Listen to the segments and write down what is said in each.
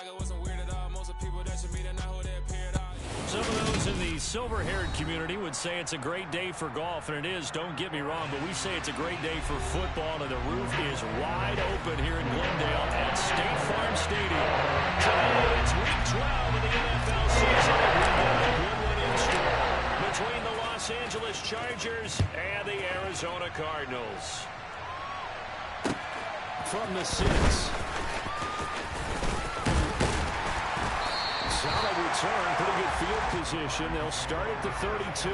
like it wasn't weird at all. Most of the people that you meet are not who they appear at all. Some of those in the silver-haired community would say it's a great day for golf, and it is, don't get me wrong, but we say it's a great day for football, and the roof is wide open here in Glendale at State Farm Stadium. Today, it's Week 12 of the NFL season, and we've got a good one in store between the Los Angeles Chargers and the Arizona Cardinals. From the 6. Solid return, pretty good field position. They'll start at the 32.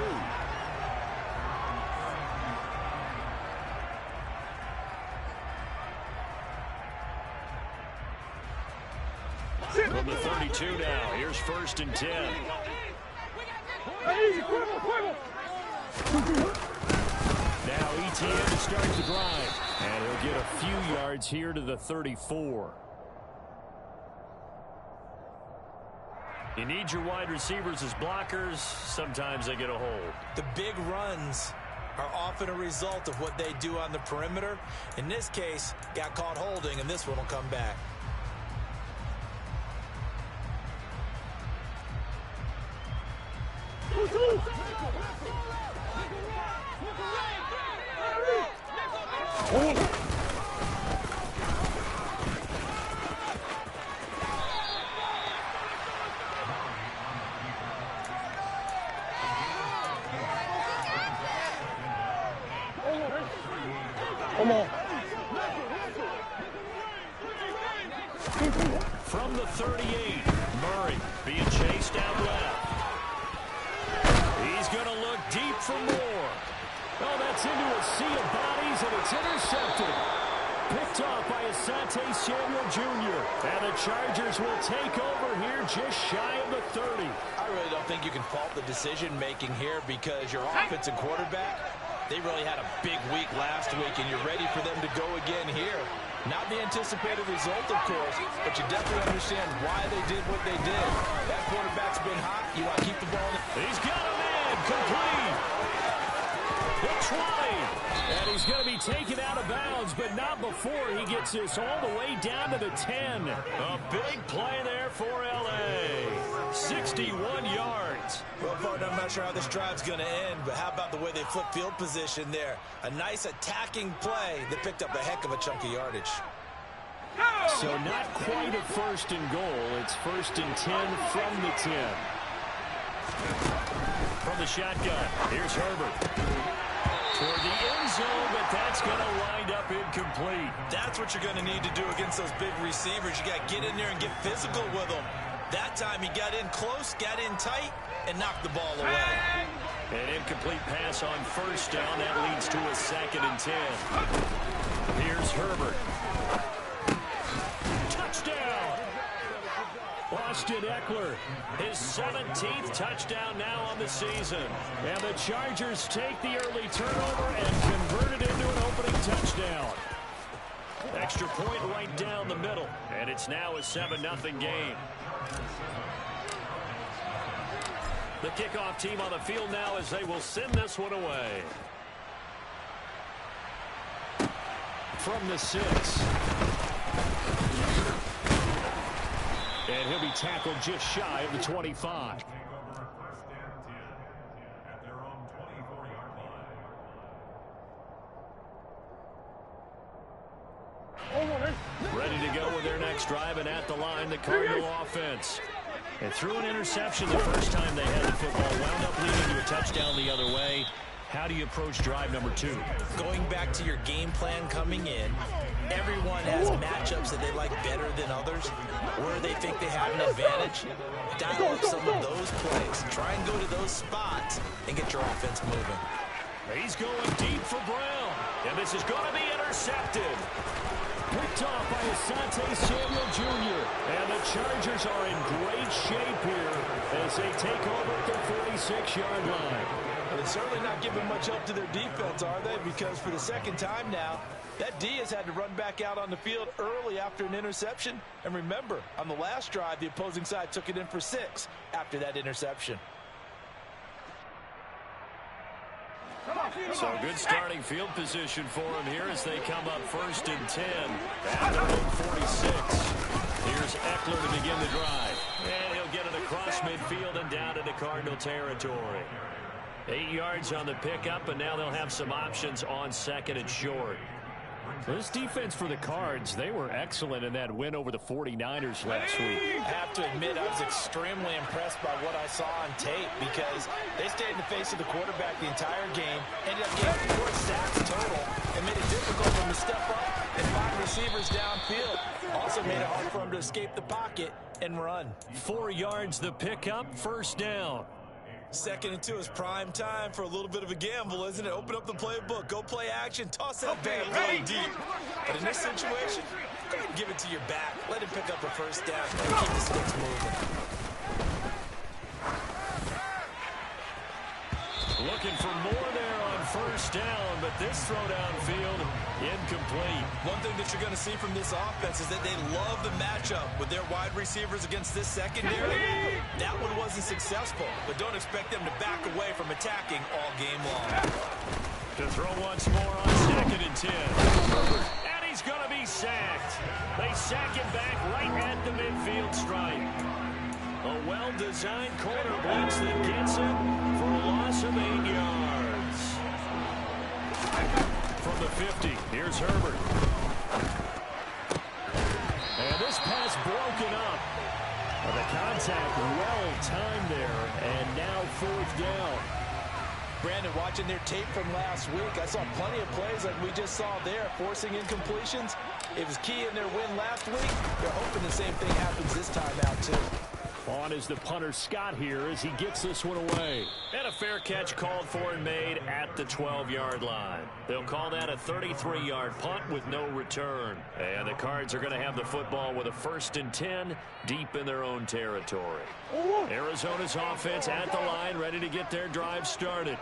From the 32 now, here's 1st and 10. Now ETN to start the drive. And he'll get a few yards here to the 34. You need your wide receivers as blockers. Sometimes they get a hold. The big runs are often a result of what they do on the perimeter. In this case, got caught holding, and this one will come back. From the 38, Murray being chased out left. He's going to look deep for more. Oh, that's into a sea of bodies, and it's intercepted. Picked off by Asante Samuel Jr. And the Chargers will take over here just shy of the 30. I really don't think you can fault the decision-making here because your offensive quarterback, they really had a big week last week, and you're ready for them to go again here. Not the anticipated result, of course, but you definitely understand why they did what they did. That quarterback's been hot. You want to keep the ball in. He's got a man complete. The 20. And he's going to be taken out of bounds, but not before he gets this all the way down to the 10. A big play there for L.A. 61 yards. Well, partner, I'm not sure how this drive's going to end, but how about the way they flip field position there? A nice attacking play that picked up a heck of a chunk of yardage. So not quite a 1st and goal. It's 1st and 10 from the 10. From the shotgun, here's Herbert. Toward the end zone, but that's going to wind up incomplete. That's what you're going to need to do against those big receivers. You got to get in there and get physical with them. That time he got in close, got in tight, and knocked the ball away. An incomplete pass on 1st down. That leads to a 2nd and 10. Here's Herbert. Touchdown! Austin Eckler, his 17th touchdown now on the season. And the Chargers take the early turnover and convert it into an opening touchdown. Extra point right down the middle. And it's now a 7-0 game. The kickoff team on the field now as they will send this one away. From the 6. And he'll be tackled just shy of the 25. Ready to go with their next drive, and at the line, the Cardinal offense. And threw an interception the first time they had the football. Wound up leading to a touchdown the other way. How do you approach drive number 2? Going back to your game plan coming in, everyone has matchups that they like better than others, where they think they have an advantage. Dial up some of those plays. Try and go to those spots and get your offense moving. He's going deep for Brown, and this is going to be intercepted. Picked off by Asante Samuel Jr. And the Chargers are in great shape here as they take over at the 46-yard line. They're certainly not giving much help to their defense, are they? Because for the 2nd time now, that D has had to run back out on the field early after an interception. And remember, on the last drive, the opposing side took it in for 6 after that interception. So good starting field position for them here as they come up 1st and 10 at their own 46. Here's Eckler to begin the drive. And he'll get it across midfield and down into Cardinal territory. 8 yards on the pickup, and now they'll have some options on second and short. This defense for the Cards, they were excellent in that win over the 49ers last week. I have to admit, I was extremely impressed by what I saw on tape because they stayed in the face of the quarterback the entire game, ended up getting 4 sacks total, and made it difficult for him to step up and find receivers downfield. Also made it hard for him to escape the pocket and run. 4 yards the pickup, first down. 2nd and 2 is prime time for a little bit of a gamble, isn't it? Open up the playbook, go play action, toss that bad boy deep. But in this situation, go ahead and give it to your back. Let him pick up a first down and keep the sticks moving. Looking for more there on first down, but this throw downfield incomplete. One thing that you're going to see from this offense is that they love the matchup with their wide receivers against this secondary. That one wasn't successful, but don't expect them to back away from attacking all game long. To throw once more on 2nd and 10. And he's going to be sacked. They sack him back right at the midfield stripe. A well-designed corner blitz that gets him for a loss of 8 yards. From the 50, here's Herbert. And this pass broken up. The contact well-timed there, and now 4th down. Brandon, watching their tape from last week, I saw plenty of plays like we just saw there, forcing incompletions. It was key in their win last week. They're hoping the same thing happens this time out, too. On is the punter Scott here as he gets this one away. And a fair catch called for and made at the 12-yard line. They'll call that a 33-yard punt with no return. And the Cards are going to have the football with a 1st and 10 deep in their own territory. Arizona's offense at the line, ready to get their drive started.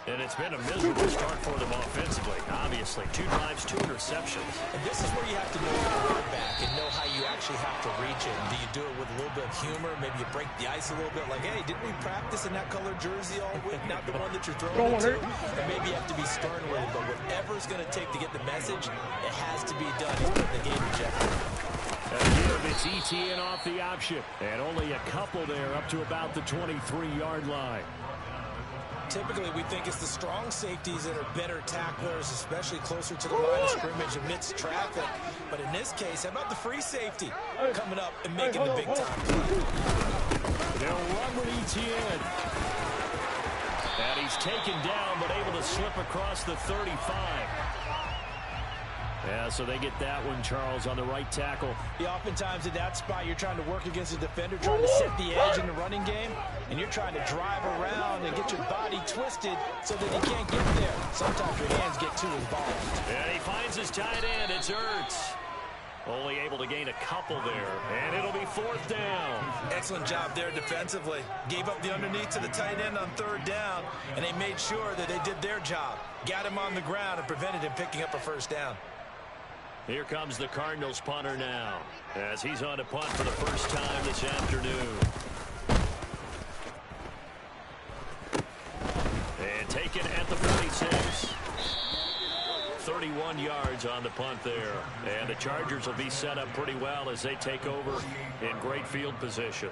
And it's been a miserable start for them offensively. Obviously, 2 drives, 2 interceptions. And this is where you have to know your quarterback and know how you actually have to reach it. Do you do it with a little bit of humor? Maybe you break the ice a little bit like, hey, didn't we practice in that colored jersey all week? Not the one that you're throwing it to. And maybe you have to be stern with it. But whatever it's going to take to get the message, it has to be done. He's putting the game in jeopardy. Again, it's ETN off the option. And only a couple there up to about the 23-yard line. Typically, we think it's the strong safeties that are better tacklers, especially closer to the line of scrimmage amidst traffic. But in this case, how about the free safety coming up and making the big-time play? They'll run with ETN. And he's taken down, but able to slip across the 35. Yeah, so they get that one, Charles, on the right tackle. Yeah, oftentimes in that spot, you're trying to work against a defender, trying to set the edge in the running game, and you're trying to drive around and get your body twisted so that you can't get there. Sometimes your hands get too involved. And he finds his tight end. It's Nerz. Only able to gain a couple there, and it'll be 4th down. Excellent job there defensively. Gave up the underneath to the tight end on 3rd down, and they made sure that they did their job. Got him on the ground and prevented him picking up a first down. Here comes the Cardinals punter now, as he's on to punt for the first time this afternoon. And taken at the 46. 31 yards on the punt there. And the Chargers will be set up pretty well as they take over in great field position.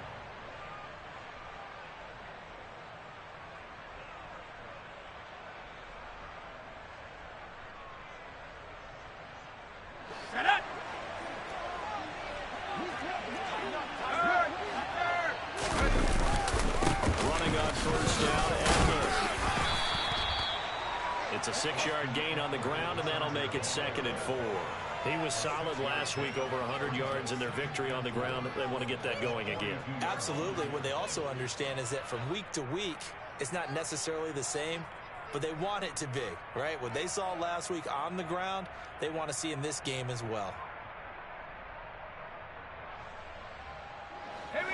It's a 6-yard gain on the ground, and that'll make it 2nd and 4. He was solid last week, over 100 yards in their victory on the ground. They want to get that going again. Absolutely. What they also understand is that from week to week, it's not necessarily the same, but they want it to be, right? What they saw last week on the ground, they want to see in this game as well.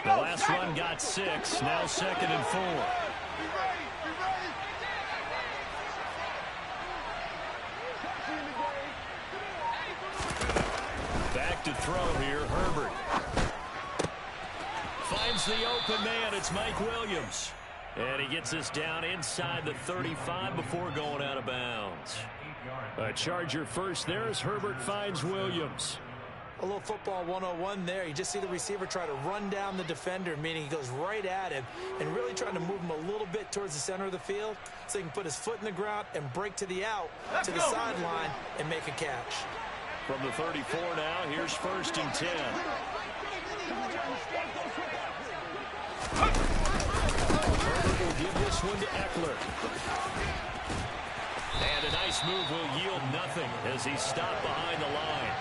The last run got 6, now 2nd and 4. Back to throw here, Herbert. Finds the open man, it's Mike Williams. And he gets us down inside the 35 before going out of bounds. A Charger first there as Herbert finds Williams. A little football 101 there. You just see the receiver try to run down the defender, meaning he goes right at him and really trying to move him a little bit towards the center of the field so he can put his foot in the ground and break to the out, to the sideline, and make a catch. From the 34 now, here's 1st and 10. Herbert will give this one to Eckler. And a nice move will yield nothing as he's stopped behind the line.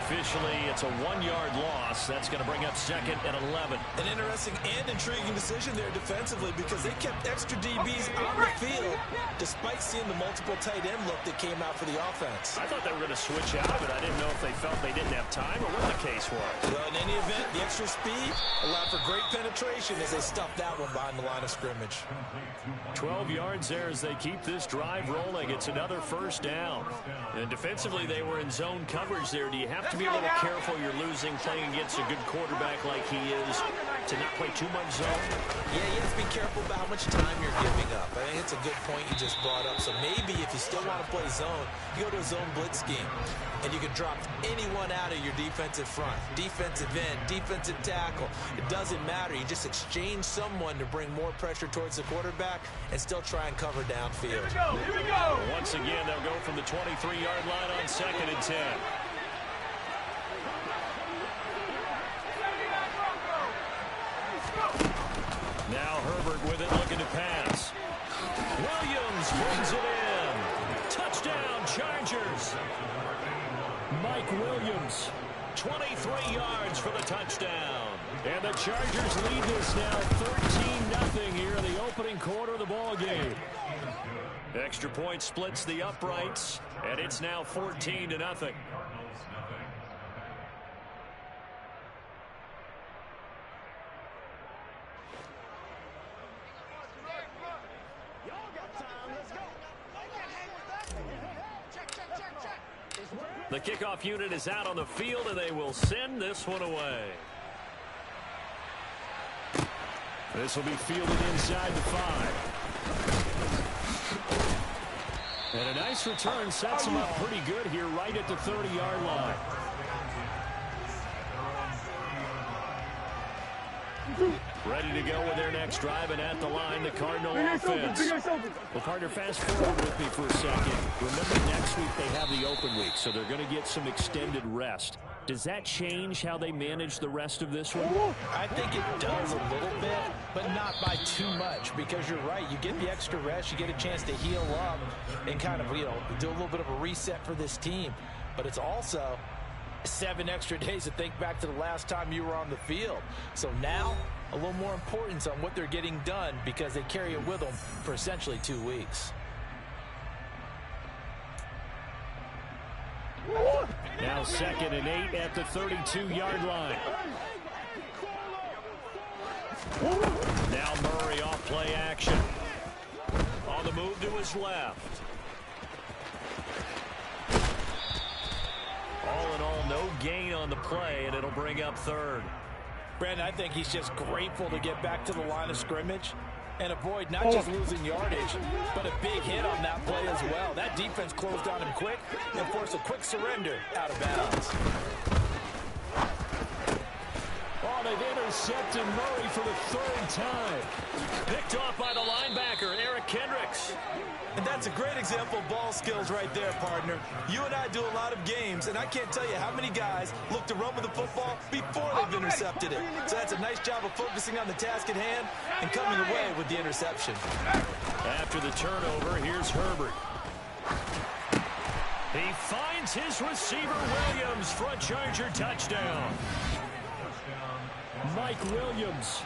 Officially, it's a 1-yard loss. That's going to bring up 2nd and 11. An interesting and intriguing decision there defensively because they kept extra DBs on the field despite seeing the multiple tight end look that came out for the offense. I thought they were going to switch out, but I didn't know if they felt they didn't have time or what the case was. Well, in any event, the extra speed allowed for great penetration as they stuffed that one behind the line of scrimmage. 12 yards there as they keep this drive rolling. It's another 1st down. And defensively, they were in zone coverage there. Do you have to be a little careful you're losing playing against a good quarterback like he is to not play too much zone? Yeah, you have to be careful about how much time you're giving up. I think it's a good point you just brought up. So maybe if you still want to play zone, you go to a zone blitz scheme, and you can drop anyone out of your defensive front, defensive end, defensive tackle. It doesn't matter. You just exchange someone to bring more pressure towards the quarterback and still try and cover downfield. Here we go. Once again, they'll go from the 23-yard line on 2nd and 10. Now Herbert with it, looking to pass. Williams brings it in. Touchdown, Chargers. Mike Williams, 23 yards for the touchdown. And the Chargers lead this now 13-0 here in the opening quarter of the ball game. Extra point splits the uprights, and it's now 14-0. The kickoff unit is out on the field, and they will send this one away. This will be fielded inside the 5. And a nice return sets him up pretty good here right at the 30-yard line. Ready to go with their next drive, and at the line, the Cardinal offense. Well, partner, fast forward with me for a second. Remember, next week they have the open week, so they're going to get some extended rest. Does that change how they manage the rest of this one? I think it does a little bit, but not by too much, because you're right. You get the extra rest, you get a chance to heal up and kind of, do a little bit of a reset for this team. But it's also 7 extra days to think back to the last time you were on the field. So now, a little more importance on what they're getting done because they carry it with them for essentially 2 weeks. Now 2nd and 8 at the 32-yard line. Now Murray off play action. On the move to his left. All in all, no gain on the play, and it'll bring up 3rd. Brandon, I think he's just grateful to get back to the line of scrimmage and avoid not just losing yardage, but a big hit on that play as well. That defense closed on him quick and forced a quick surrender out of bounds. Oh, they've intercepted Murray for the 3rd time. Picked off by the linebacker, Eric Kendricks. And that's a great example of ball skills right there, partner. You and I do a lot of games, and I can't tell you how many guys look to run with the football before they've intercepted it. So that's a nice job of focusing on the task at hand and coming away with the interception. After the turnover, here's Herbert. He finds his receiver, Williams, for a Charger touchdown. Mike Williams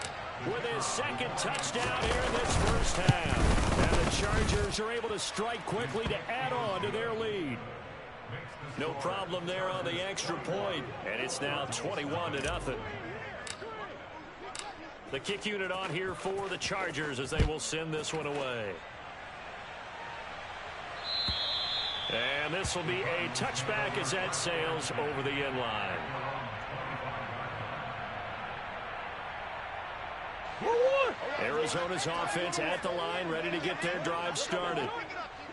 with his 2nd touchdown here in this first half. And the Chargers are able to strike quickly to add on to their lead. No problem there on the extra point, and it's now 21-0. The kick unit on here for the Chargers as they will send this one away. And this will be a touchback as that sails over the end line. Arizona's offense at the line, ready to get their drive started.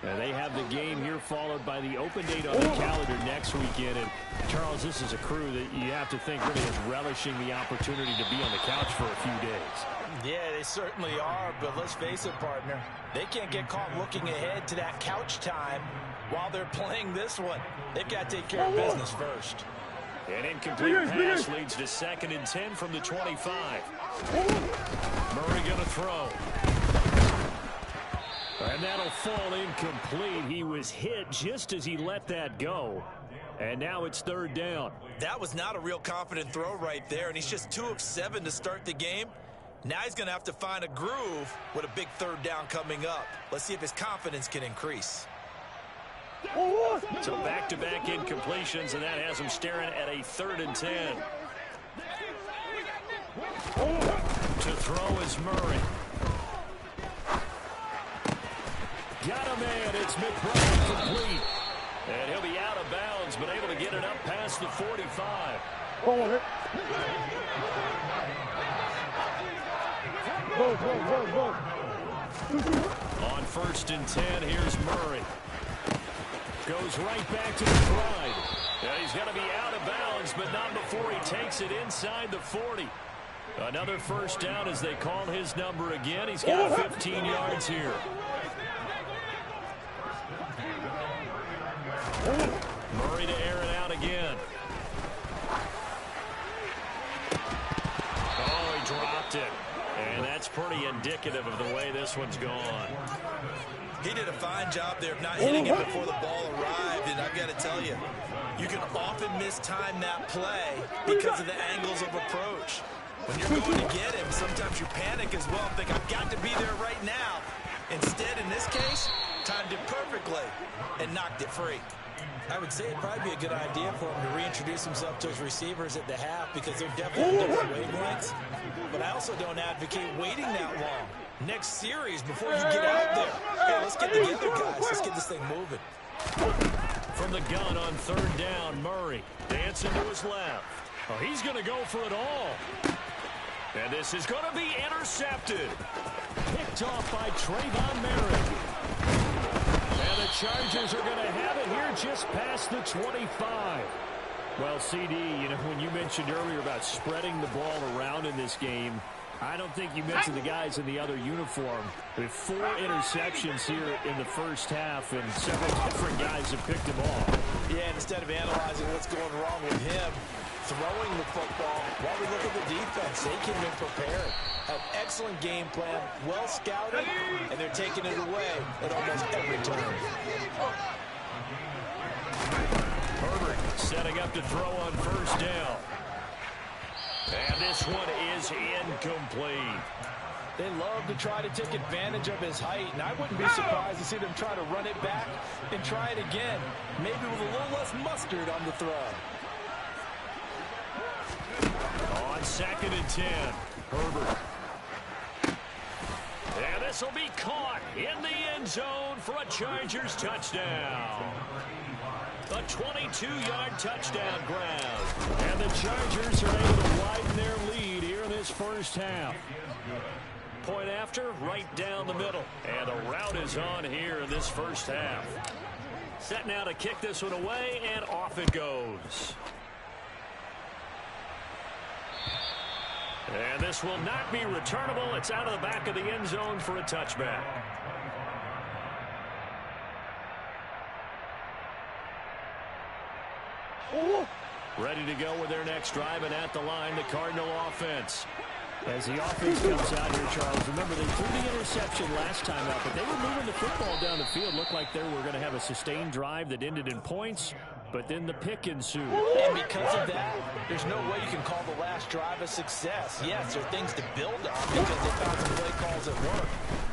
And they have the game here followed by the open date on the calendar next weekend. And Charles, this is a crew that you have to think really is relishing the opportunity to be on the couch for a few days. Yeah, they certainly are, but let's face it, partner. They can't get caught looking ahead to that couch time while they're playing this one. They've got to take care of business first. An incomplete pass leads to 2nd and 10 from the 25. Murray going to throw. And that'll fall incomplete. He was hit just as he let that go. And now it's 3rd down. That was not a real confident throw right there, and he's just 2 of 7 to start the game. Now he's going to have to find a groove with a big 3rd down coming up. Let's see if his confidence can increase. So back-to-back incompletions, and that has him staring at a 3rd and 10. To throw is Murray. Got a man. It's McBride complete. And he'll be out of bounds, but able to get it up past the 45. Go. On 1st and 10, here's Murray. Goes right back to McBride. Yeah, he's got to be out of bounds, but not before he takes it inside the 40. Another 1st down as they call his number again. He's got 15 yards here. Murray to air it out again. Oh, he dropped it. And that's pretty indicative of the way this one's gone. He did a fine job there of not hitting it before the ball arrived, and I've got to tell you, you can often mistime that play because of the angles of approach. When you're going to get him, sometimes you panic as well and think, I've got to be there right now. Instead, in this case, timed it perfectly and knocked it free. I would say it'd probably be a good idea for him to reintroduce himself to his receivers at the half because they're definitely different wavelengths. But I also don't advocate waiting that long. Next series before you get out there. Hey, let's get together, guys. Let's get this thing moving. From the gun on 3rd down, Murray dancing to his left. Oh, he's going to go for it all. And this is going to be intercepted. Picked off by Trayvon Merrick. And the Chargers are going to have it here just past the 25. Well, CD, you know, when you mentioned earlier about spreading the ball around in this game, I don't think you mentioned the guys in the other uniform. With 4 interceptions here in the first half, and several different guys have picked him off. Yeah, instead of analyzing what's going wrong with him, throwing the football, while we look at the defense, they came in prepared. An excellent game plan, well scouted, and they're taking it away at almost every turn. Herbert setting up to throw on 1st down. And this one is incomplete. They love to try to take advantage of his height, and I wouldn't be surprised to see them try to run it back and try it again, maybe with a little less mustard on the throw. On 2nd and 10, Herbert. And this will be caught in the end zone for a Chargers touchdown. A 22-yard touchdown grab. And the Chargers are able to widen their lead here in this first half. Point after, right down the middle. And the route is on here in this first half. Set now to kick this one away, and off it goes. And this will not be returnable. It's out of the back of the end zone for a touchback. Ready to go with their next drive, and at the line, the Cardinal offense. As the offense comes out here, Charles, remember they threw the interception last time out, but they were moving the football down the field. Looked like they were going to have a sustained drive that ended in points, but then the pick ensued. And because of that, there's no way you can call the last drive a success. Yes, there are things to build on because they found some play calls at work.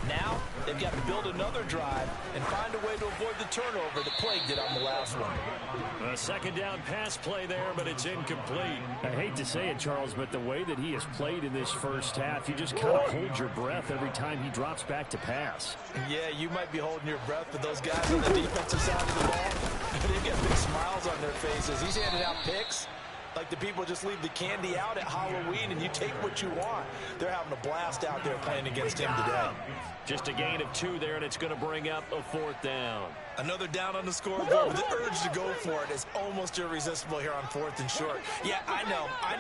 Now, they've got to build another drive and find a way to avoid the turnover that plagued it on the last one. A 2nd down pass play there, but it's incomplete. I hate to say it, Charles, but the way that he has played in this first half, you just kind of hold your breath every time he drops back to pass. Yeah, you might be holding your breath, but those guys on the defensive side of the ball, they've got big smiles on their faces. He's handing out picks, Like the people just leave the candy out at Halloween and you take what you want. They're having a blast out there playing against him today. Just a gain of 2 there, and it's going to bring up a 4th down. Another down on the scoreboard, but the urge to go for it is almost irresistible here on 4th and short. Yeah, I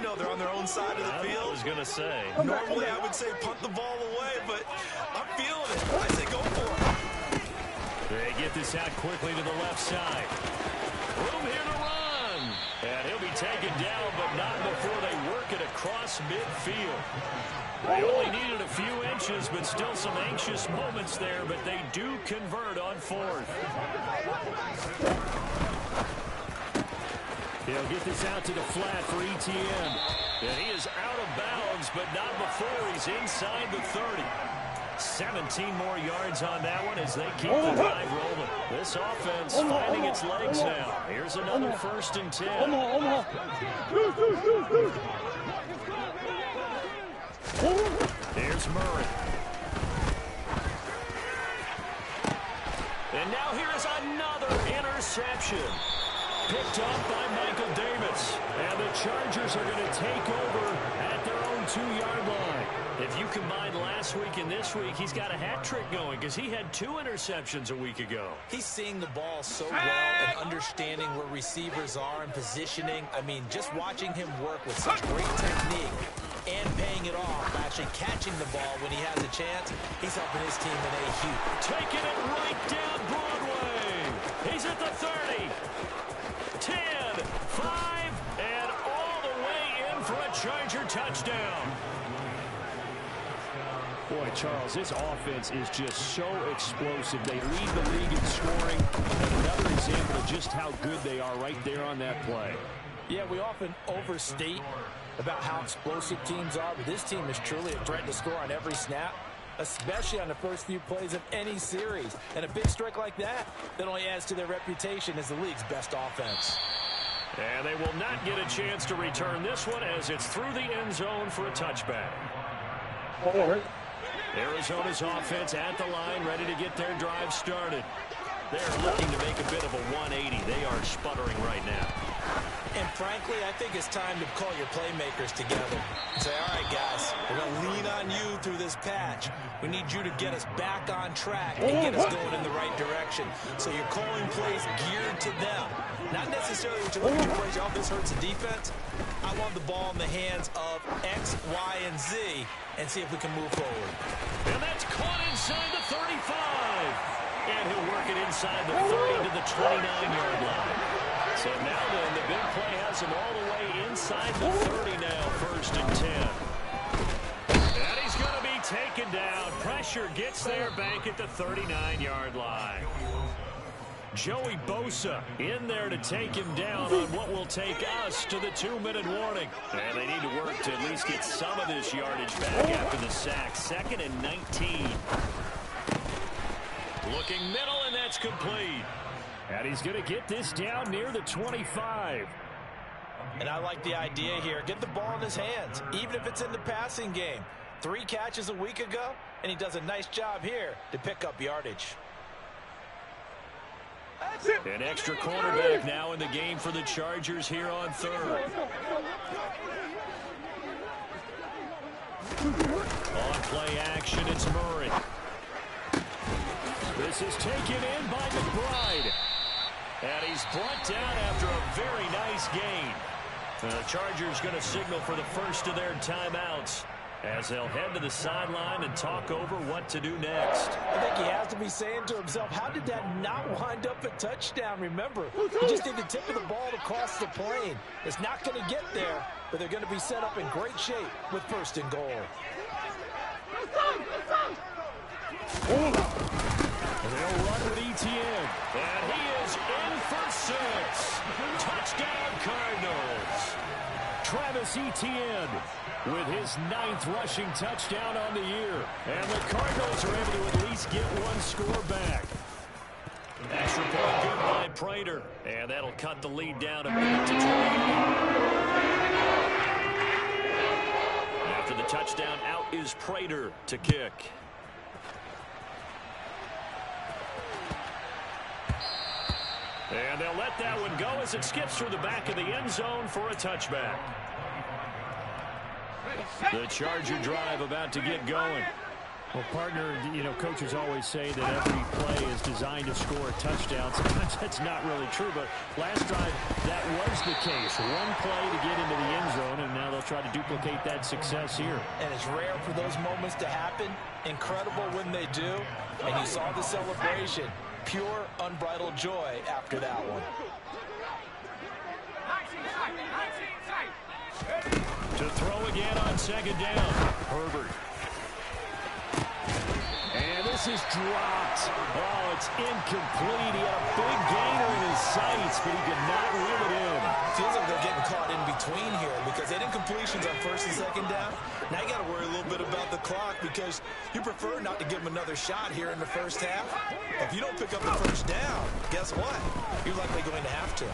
know they're on their own side of the field. I was going to say. Normally I would say punt the ball away, but I'm feeling it. I say go for it. They get this out quickly to the left side. Room here to run. And he'll be taken down, but not before they work it across midfield. They only needed a few inches, but still some anxious moments there, but they do convert on 4th. He'll get this out to the flat for ETN. And he is out of bounds, but not before he's inside the 30. 17 more yards on that one as they keep the drive rolling. This offense finding its legs now. Here's another 1st and 10. Here's Murray. And now here is another interception. Picked up by Michael Davis. And the Chargers are going to take over at their own 2-yard line. If you combine last week and this week, he's got a hat trick going because he had 2 interceptions a week ago. He's seeing the ball so well and understanding where receivers are and positioning. I mean, just watching him work with such great technique and paying it off, actually catching the ball when he has a chance, he's helping his team in a huge. Taking it right down Broadway. He's at the 30. 10, 5, and all the way in for a Charger touchdown. Boy, Charles, this offense is just so explosive. They lead the league in scoring. And another example of just how good they are right there on that play. Yeah, we often overstate about how explosive teams are, but this team is truly a threat to score on every snap, especially on the first few plays of any series. And a big strike like that only adds to their reputation as the league's best offense. And they will not get a chance to return this one as it's through the end zone for a touchback. Arizona's offense at the line, ready to get their drive started. They're looking to make a bit of a 180. They are sputtering right now. And frankly, I think it's time to call your playmakers together and say, all right, guys, we're going to lean on you through this patch. We need you to get us back on track and get us going in the right direction. So you're calling plays geared to them. Not necessarily what you're looking at plays, oh, this hurts the defense. I want the ball in the hands of X, Y, and Z and see if we can move forward. And that's caught inside the 35. And he'll work it inside the 30 to the 29-yard line. So now then, the big play has him all the way inside the 30 now, 1st and 10. And he's going to be taken down. Pressure gets there back at the 39-yard line. Joey Bosa in there to take him down on what will take us to the 2-minute warning. And they need to work to at least get some of this yardage back after the sack. 2nd and 19. Looking middle, and that's complete. And he's going to get this down near the 25. And I like the idea here. Get the ball in his hands, even if it's in the passing game. 3 catches a week ago, and he does a nice job here to pick up yardage. An extra cornerback now in the game for the Chargers here on 3rd. On play action, it's Murray. This is taken in by McBride. And he's brought down after a very nice gain. The Chargers going to signal for the first of their timeouts as they'll head to the sideline and talk over what to do next. I think he has to be saying to himself, how did that not wind up a touchdown? Remember, he just need the tip of the ball to cross the plane. It's not going to get there, but they're going to be set up in great shape with 1st and goal. They'll run with ETN, and he is in for 6. Touchdown, Cardinals. Travis Etienne with his 9th rushing touchdown on the year. And the Cardinals are able to at least get 1 score back. Extra point good by Prater, and that'll cut the lead down a bit to 28. After the touchdown, out is Prater to kick. And they'll let that one go as it skips through the back of the end zone for a touchback. The Charger drive about to get going. Well, partner, coaches always say that every play is designed to score a touchdown. Sometimes that's not really true, but last drive, that was the case. One play to get into the end zone, and now they'll try to duplicate that success here. And it's rare for those moments to happen. Incredible when they do. And you saw the celebration. Pure, unbridled joy after that one. To throw again on second down. Herbert. And this is dropped. Oh, it's incomplete. He had a big gainer in his sights, but he could not reel it in. Feels like they're getting caught in between here because they did incompletions on first and second down. Now you got to worry a little bit about the clock because you prefer not to give them another shot here in the first half. If you don't pick up the first down, guess what? You're likely going to have to.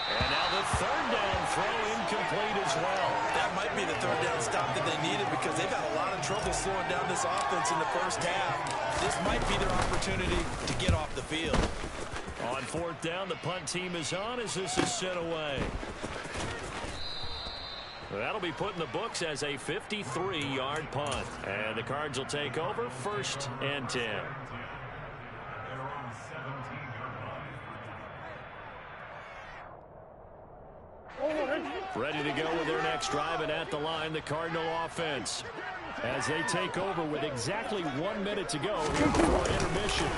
And now the third down throw incomplete as well. That might be the third down stop that they needed because they've had a lot of trouble slowing down this offense in the first half. This might be their opportunity to get off the field. On fourth down, the punt team is on as this is sent away. That'll be put in the books as a 53-yard punt. And the Cards will take over, 1st and 10. Ready to go with their next drive, and at the line, the Cardinal offense. As they take over with exactly 1 minute to go here before intermission.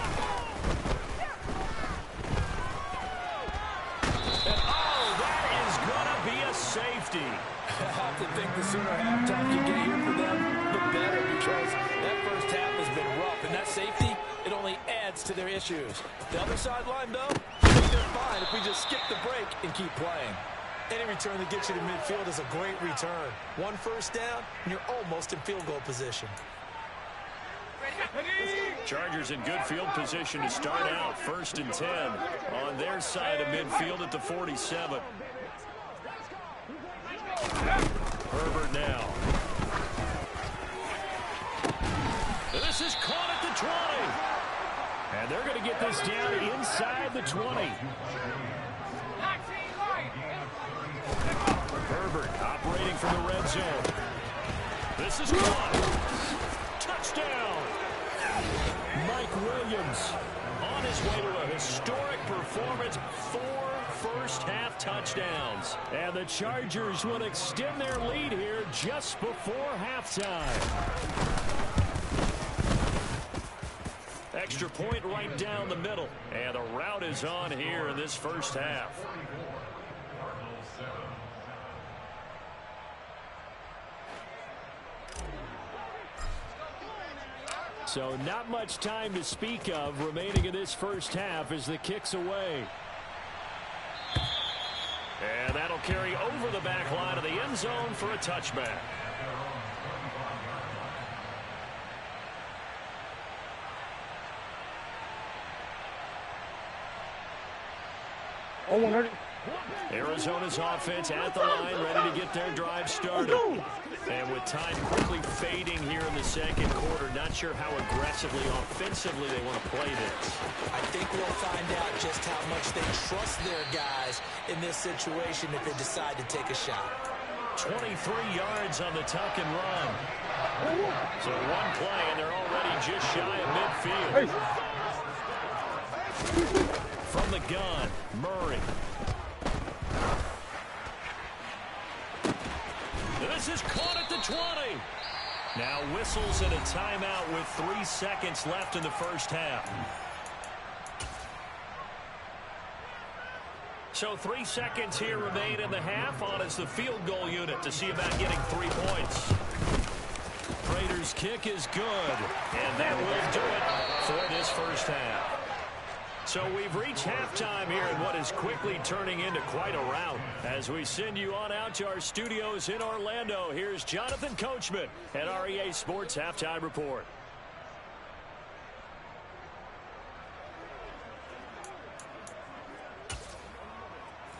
And that is going to be a safety. I have to think the sooner halftime can get here for them, the better, because that first half has been rough, and that safety, it only adds to their issues. The other sideline, though, I think they're fine if we just skip the break and keep playing. Any return that gets you to midfield is a great return. One first down, and you're almost in field goal position. Chargers in good field position to start out, 1st and 10 on their side of midfield at the 47. Herbert now. This is caught at the 20. And they're going to get this down inside the 20. Herbert operating from the red zone. This is caught. Touchdown. Mike Williams on his way to a historic performance. 4 first-half touchdowns. And the Chargers will extend their lead here just before halftime. Extra point right down the middle. And the route is on here in this first half. So not much time to speak of remaining in this first half as the kick's away. And that'll carry over the back line of the end zone for a touchback. Arizona's offense at the line, ready to get their drive started. And with time quickly fading here in the second quarter, not sure how aggressively, offensively they want to play this. I think we'll find out just how much they trust their guys in this situation if they decide to take a shot. 23 yards on the tuck and run. So one play, and they're already just shy of midfield. From the gun, Murray. This is caught at the 20. Now whistles and a timeout with 3 seconds left in the first half. So 3 seconds here remain in the half on as the field goal unit to see about getting 3 points. Raiders' kick is good, and that will do it for this first half. So we've reached halftime here in what is quickly turning into quite a rout. As we send you on out to our studios in Orlando, here's Jonathan Coachman at REA Sports Halftime Report.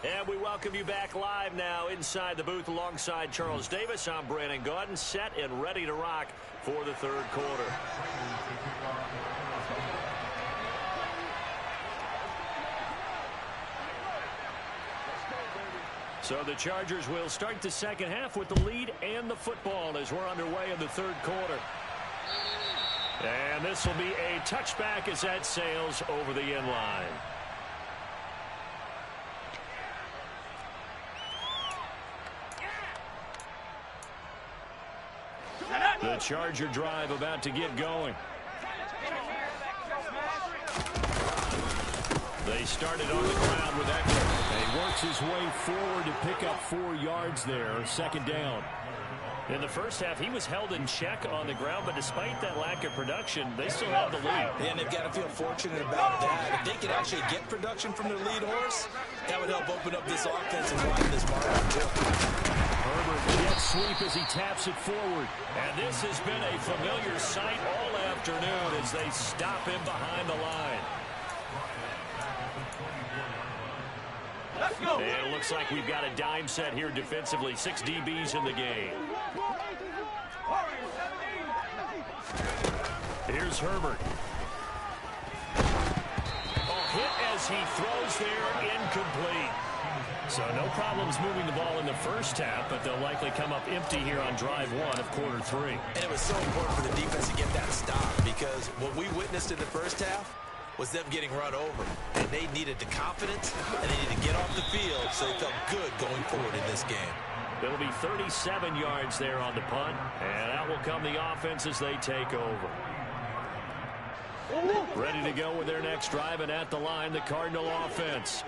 And we welcome you back live now inside the booth alongside Charles Davis. I'm Brandon Gaudin, set and ready to rock for the third quarter. So the Chargers will start the second half with the lead and the football as we're underway in the third quarter. And this will be a touchback as that sails over the end line. The Charger drive about to get going. They started on the ground with Eckler. He works his way forward to pick up 4 yards there, second down. In the first half, he was held in check on the ground, but despite that lack of production, they still have the lead. And they've got to feel fortunate about that. If they could actually get production from their lead horse, that would help open up this offense and widen this margin, too. Herbert jet sweep as he taps it forward. And this has been a familiar sight all afternoon as they stop him behind the line. And it looks like we've got a dime set here defensively. 6 DBs in the game. Here's Herbert. Hit as he throws there, incomplete. So no problems moving the ball in the first half, but they'll likely come up empty here on drive 1 of quarter 3. And it was so important for the defense to get that stop because what we witnessed in the first half was them getting run over. And they needed the confidence, and they needed to get off the field so they felt good going forward in this game. It'll be 37 yards there on the punt, and out will come the offense as they take over. Ready to go with their next drive, and at the line, the Cardinal offense.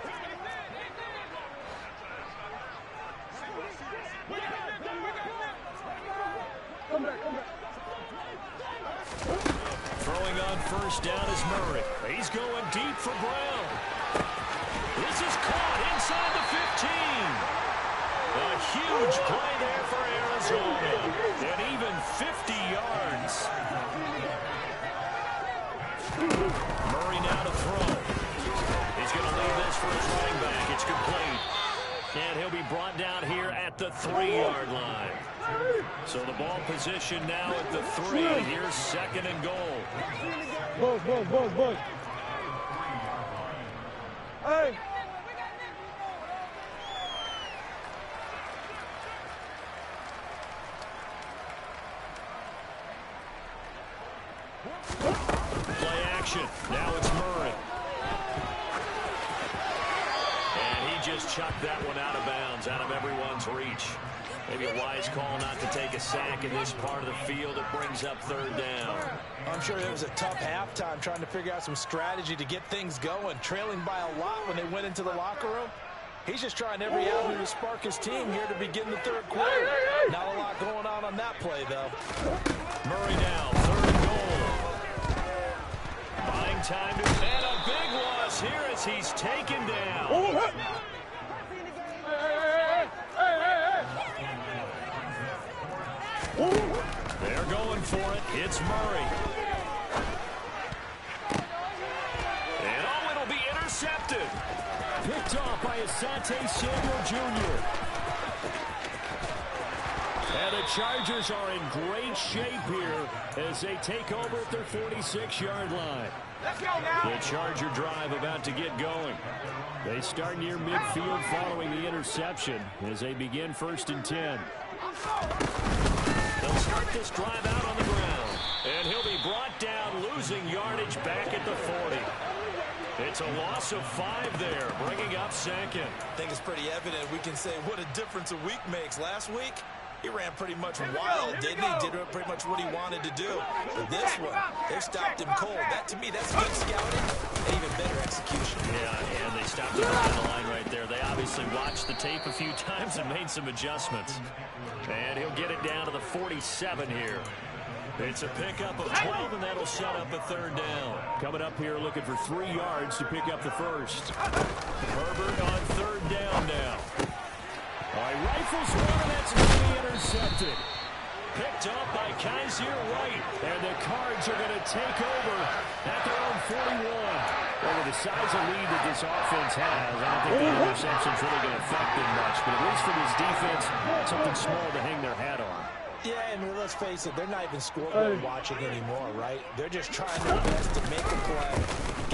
Throwing on first down is Murray. He's going deep for Brown. This is caught inside the 15. A huge play there for Arizona. And even 50 yards. Murray now to throw. He's going to leave this for his running back. It's complete. And he'll be brought down here at the 3-yard line. So the ball position now at the 3. Here's second and goal. Boys. Hey. Play action. Now it's Murray. And he just chucked that one out of bounds, out of everyone's reach. Maybe a wise call not to take a sack in this part of the field. It brings up third down. I'm sure it was a tough halftime trying to figure out some strategy to get things going. Trailing by a lot when they went into the locker room. He's just trying every avenue to spark his team here to begin the third quarter. Not a lot going on that play, though. Murray now, third and goal. Buying time to... And a big loss here as he's taken down. They're going for it. It's Murray. And it'll be intercepted. Picked off by Asante Samuel Jr. And the Chargers are in great shape here as they take over at their 46-yard line. Let's go now. The Charger drive about to get going. They start near midfield following the interception as they begin 1st and 10. They'll start this drive out on the ground. And he'll be brought down, losing yardage back at the 40. It's a loss of 5 there, bringing up second. I think it's pretty evident we can say what a difference a week makes. Last week, he ran pretty much wild, didn't he? Did pretty much what he wanted to do. But this one, they stopped him cold. That, to me, that's good scouting and even better execution. Yeah, and they stopped him on the line right there. They obviously watched the tape a few times and made some adjustments. And he'll get it down to the 47 here. It's a pickup of 12, and that'll set up a third down. Coming up here looking for 3 yards to pick up the first. Herbert on third down now. All right, rifles one, and that's going to be intercepted. Picked up by Kaiser White. And the Cards are going to take over at their own 41. Well, with the size of lead that this offense has, I don't think the interception's really going to affect them much. But at least for this defense, something small to hang their hat on. Yeah, and let's face it, they're not even scoreboard watching anymore, right? They're just trying their best to make a play,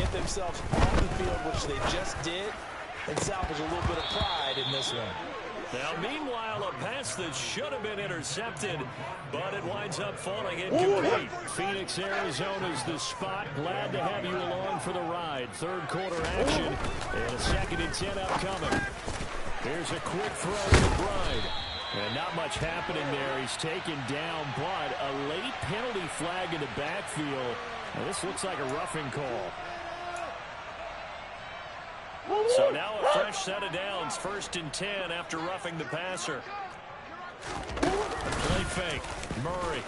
get themselves on the field, which they just did, and salvage a little bit of pride in this one. Now, meanwhile, a pass that should have been intercepted, but it winds up falling incomplete. Phoenix, Arizona's the spot. Glad to have you along for the ride. Third quarter action, and a 2nd and 10 upcoming. Here's a quick throw to Bride. And not much happening there. He's taken down, but a late penalty flag in the backfield. Now, this looks like a roughing call. So now a fresh set of downs. 1st and 10 after roughing the passer. Play fake. Murray.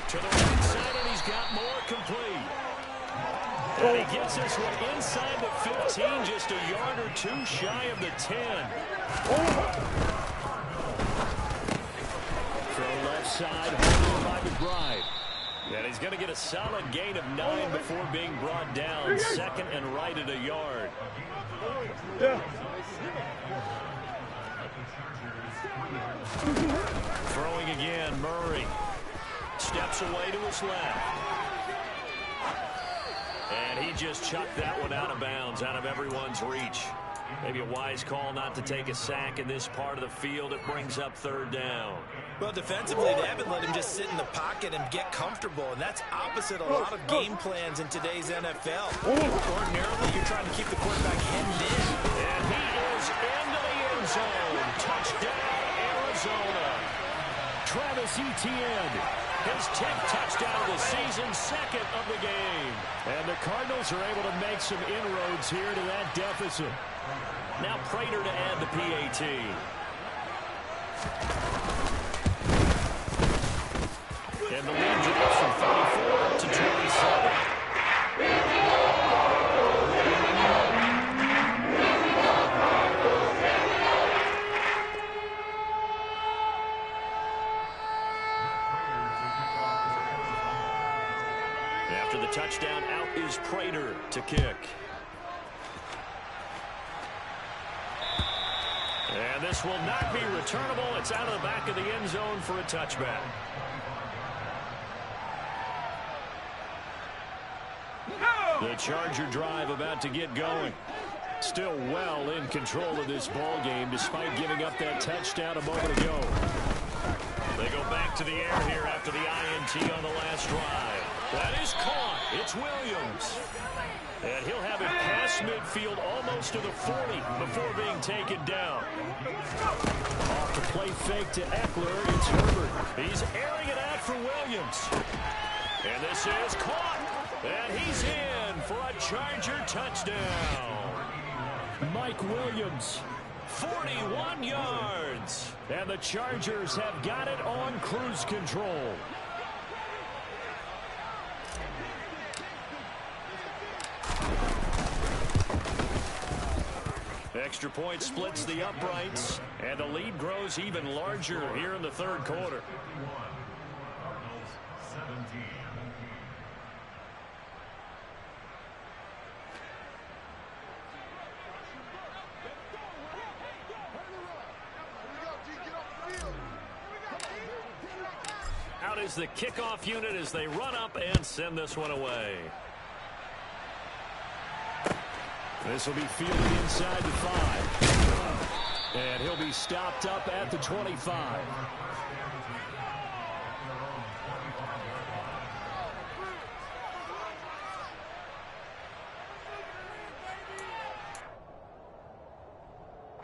To the right side, and he's got more complete. And he gets this one inside the 15, just a yard or two shy of the 10. Throw left side, hold by McBride. And he's going to get a solid gain of 9 before being brought down. 2nd and right at a yard. Throwing again, Murray. Steps away to his left. And he just chucked that one out of bounds, out of everyone's reach. Maybe a wise call not to take a sack in this part of the field. It brings up 3rd down. Well, defensively, they haven't let him just sit in the pocket and get comfortable, and that's opposite a lot of game plans in today's NFL. Ordinarily, you're trying to keep the quarterback hemmed in. And he is into the end zone. Touchdown, Arizona. Travis Etienne, his 10th touchdown of the season, 2nd of the game. And the Cardinals are able to make some inroads here to that deficit. Now Prater to add the PAT. And the lead drops from 34 to 27. After the touchdown, out is Prater to kick. And this will not be returnable. It's out of the back of the end zone for a touchback. The Charger drive about to get going. Still well in control of this ball game despite giving up that touchdown a moment ago. They go back to the air here after the INT on the last drive. That is caught. It's Williams. And he'll have it past midfield almost to the 40 before being taken down. Off the play fake to Eckler. It's Herbert. He's airing it out for Williams. And this is caught. And he's in for a Charger touchdown. Mike Williams, 41 yards. And the Chargers have got it on cruise control. Extra point splits the uprights, and the lead grows even larger here in the 3rd quarter. Out is the kickoff unit as they run up and send this one away. This will be fielded inside the 5. And he'll be stopped up at the 25.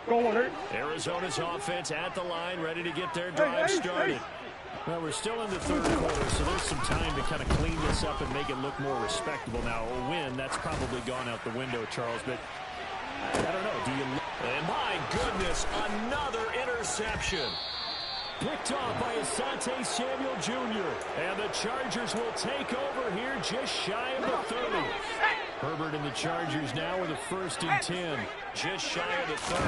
Go on, Nerz. Arizona's offense at the line, ready to get their drive started. Well, we're still in the 3rd quarter, so there's some time to kind of clean this up and make it look more respectable. Now, a win, that's probably gone out the window, Charles, but I don't know. Do you? And my goodness, another interception. Picked off by Asante Samuel Jr. And the Chargers will take over here just shy of the 30. Herbert and the Chargers now with a 1st and 10. Just shy of the 30.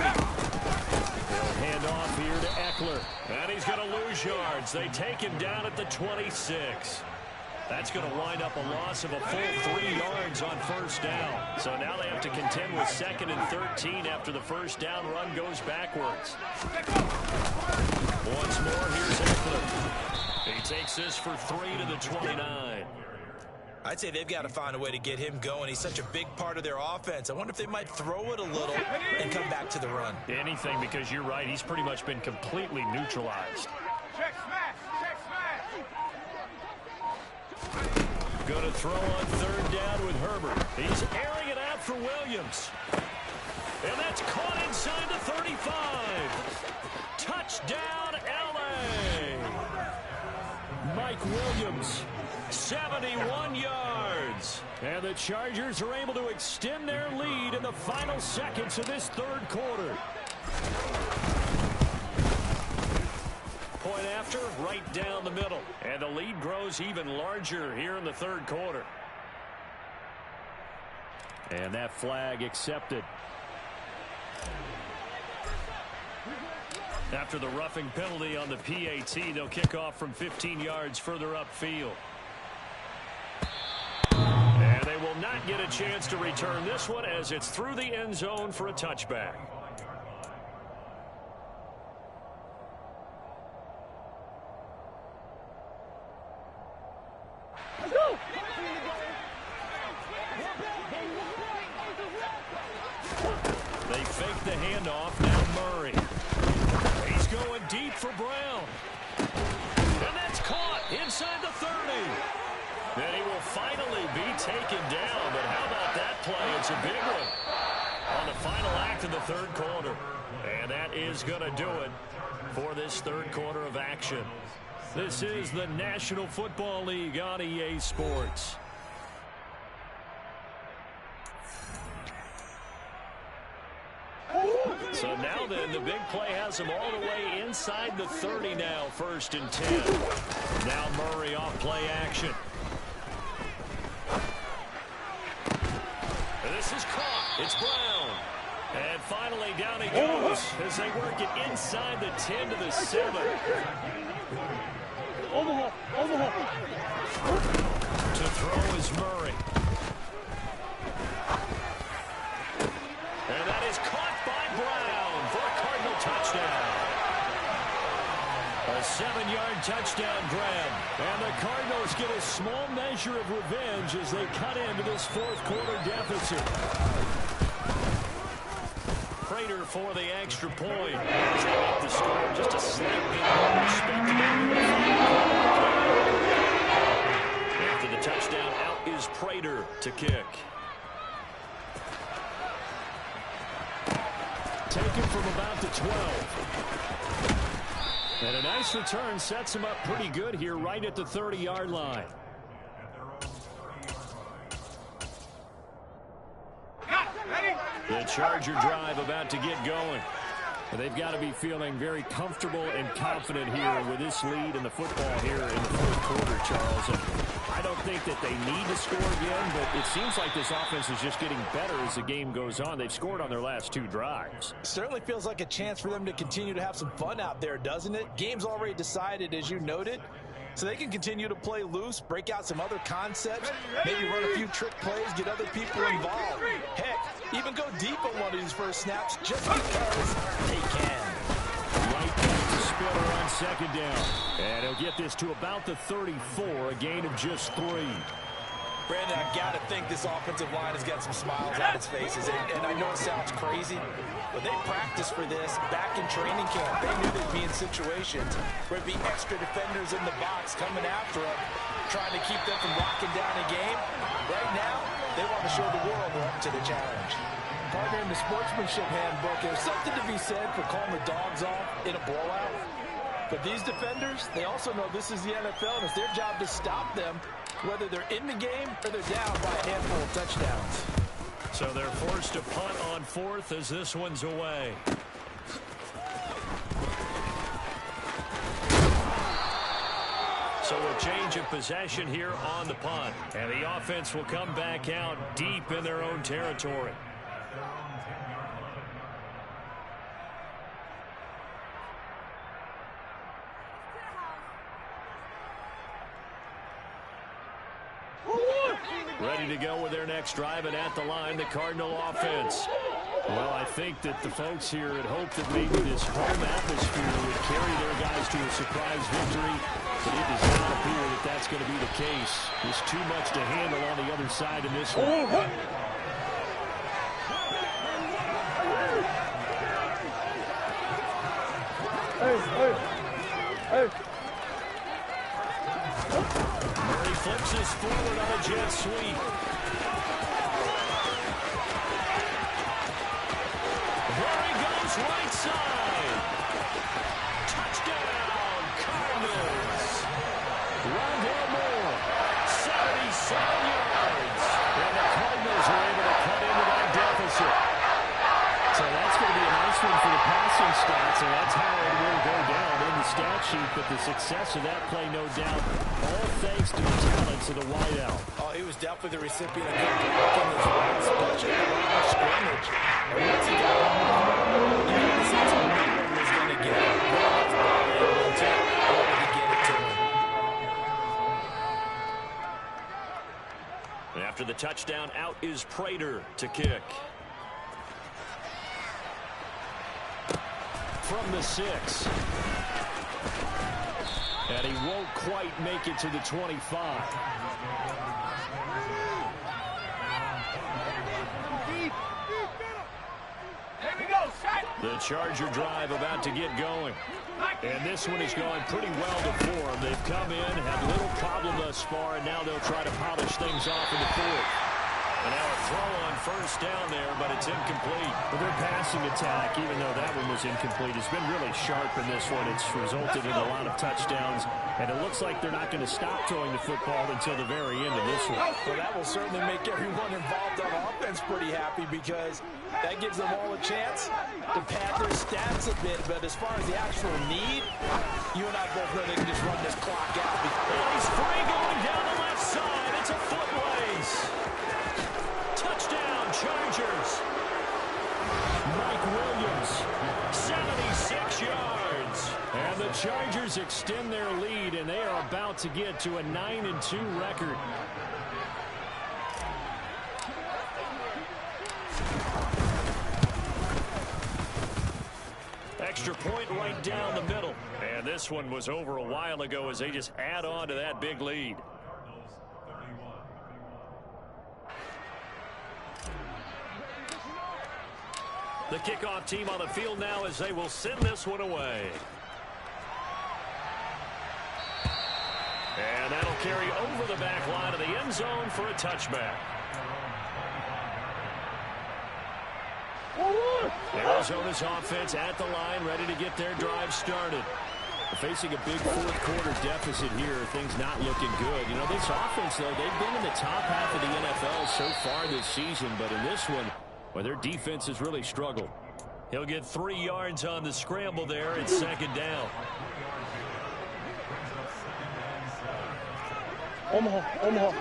They'll hand off here to Eckler. And he's going to lose yards. They take him down at the 26. That's going to wind up a loss of a full 3 yards on 1st down. So now they have to contend with 2nd and 13 after the 1st down run goes backwards. Once more, here's Eckler. He takes this for 3 to the 29. I'd say they've got to find a way to get him going. He's such a big part of their offense. I wonder if they might throw it a little and come back to the run. Anything, because you're right. He's pretty much been completely neutralized. Check smash. Check smash. Going to throw on third down with Herbert. He's airing it out for Williams. And that's caught inside the 35. Touchdown, L.A. Mike Williams, 71 yards. And the Chargers are able to extend their lead in the final seconds of this third quarter. Point after, right down the middle. And the lead grows even larger here in the third quarter. And that flag accepted. After the roughing penalty on the PAT, they'll kick off from 15 yards further upfield. And they will not get a chance to return this one as it's through the end zone for a touchback. Let's go. They fake the handoff. Now Murray. He's going deep for Brown. And that's caught inside the 30. And he will finally be taken down. But how about that play? It's a big one on the final act of the third quarter. And that is going to do it for this third quarter of action. This is the National Football League on EA Sports. So now then, the big play has him all the way inside the 30 now, 1st and 10. Now Murray off play action. And this is caught. It's Brown. And finally down he goes as they work it inside the 10 to the 7. Overhaul. To throw is Murray. And that is caught by Brown for a Cardinal touchdown. A 7-yard touchdown grab. And the Cardinals get a small measure of revenge as they cut into this fourth quarter deficit. Prater for the extra point. As they make the score just a slight bit more respectable. After the touchdown, out is Prater to kick. Taken from about the 12. And a nice return sets him up pretty good here right at the 30-yard line. The Charger drive about to get going. They've got to be feeling very comfortable and confident here with this lead in the football here in the fourth quarter, Charles. And I don't think that they need to score again, but it seems like this offense is just getting better as the game goes on. They've scored on their last 2 drives. Certainly feels like a chance for them to continue to have some fun out there, doesn't it? Game's already decided, as you noted. So they can continue to play loose, break out some other concepts, maybe run a few trick plays, get other people involved. Heck, even go deep on one of these first snaps just because they can. Right back to Spiller on 2nd down. And he'll get this to about the 34, a gain of just 3. Brandon, I got to think this offensive line has got some smiles on its faces. And I know it sounds crazy, but they practiced for this back in training camp. They knew they'd be in situations where it'd be extra defenders in the box coming after them, trying to keep them from locking down a game. Right now, they want to show the world they're up to the challenge. Partner, in the sportsmanship handbook, there's something to be said for calling the dogs off in a blowout. But these defenders, they also know this is the NFL, and it's their job to stop them, whether they're in the game or they're down by a handful of touchdowns. So they're forced to punt on 4th as this one's away. So a change of possession here on the punt. And the offense will come back out deep in their own territory. Ready to go with their next drive, and at the line, the Cardinal offense. Well, I think that the folks here had hoped that maybe this home atmosphere would carry their guys to a surprise victory, but it does not appear that that's going to be the case. There's too much to handle on the other side in this one. Murray flips his forward on a jet sweep. There he goes, right side. Touchdown, Cardinals. Rondale Moore, 77 yards. And the Cardinals are able to cut into that deficit. So that's going to be a nice one for the passing stats, and that's how it will go down in the stat sheet. But the success of that play, no doubt, all thanks to the talents of the wideout. Oh, he was definitely the recipient of good block on this one, especially in the line of scrimmage. And once he got on the ball, you had a sense of no one was going to get it. No one's ball able to get it to him. After the touchdown, out is Prater to kick. From the 6. And he won't quite make it to the 25. The Charger drive about to get going. And this one is going pretty well to form. They've come in, had little problem thus far, and now they'll try to polish things off in the fourth. And now a throw on first down there, but it's incomplete. But their passing attack, even though that one was incomplete, has been really sharp in this one. It's resulted in a lot of touchdowns, and it looks like they're not going to stop throwing the football until the very end of this one. Well, that will certainly make everyone involved on offense pretty happy, because that gives them all a chance to pad their stats a bit. But as far as the actual need, you and I both know they can just run this clock out. He's free going down the left side. It's a foot race. Touchdown, Chargers. Mike Williams, 76 yards. And the Chargers extend their lead, and they are about to get to a 9-2 record. Extra point right down the middle. And this one was over a while ago as they just add on to that big lead. The kickoff team on the field now as they will send this one away. And that'll carry over the back line of the end zone for a touchback. Arizona's offense at the line, ready to get their drive started. Facing a big fourth quarter deficit here, things not looking good. You know, this offense, though, they've been in the top half of the NFL so far this season, but in this one, well, their defense has really struggled. He'll get 3 yards on the scramble there. It's second down. Omaha.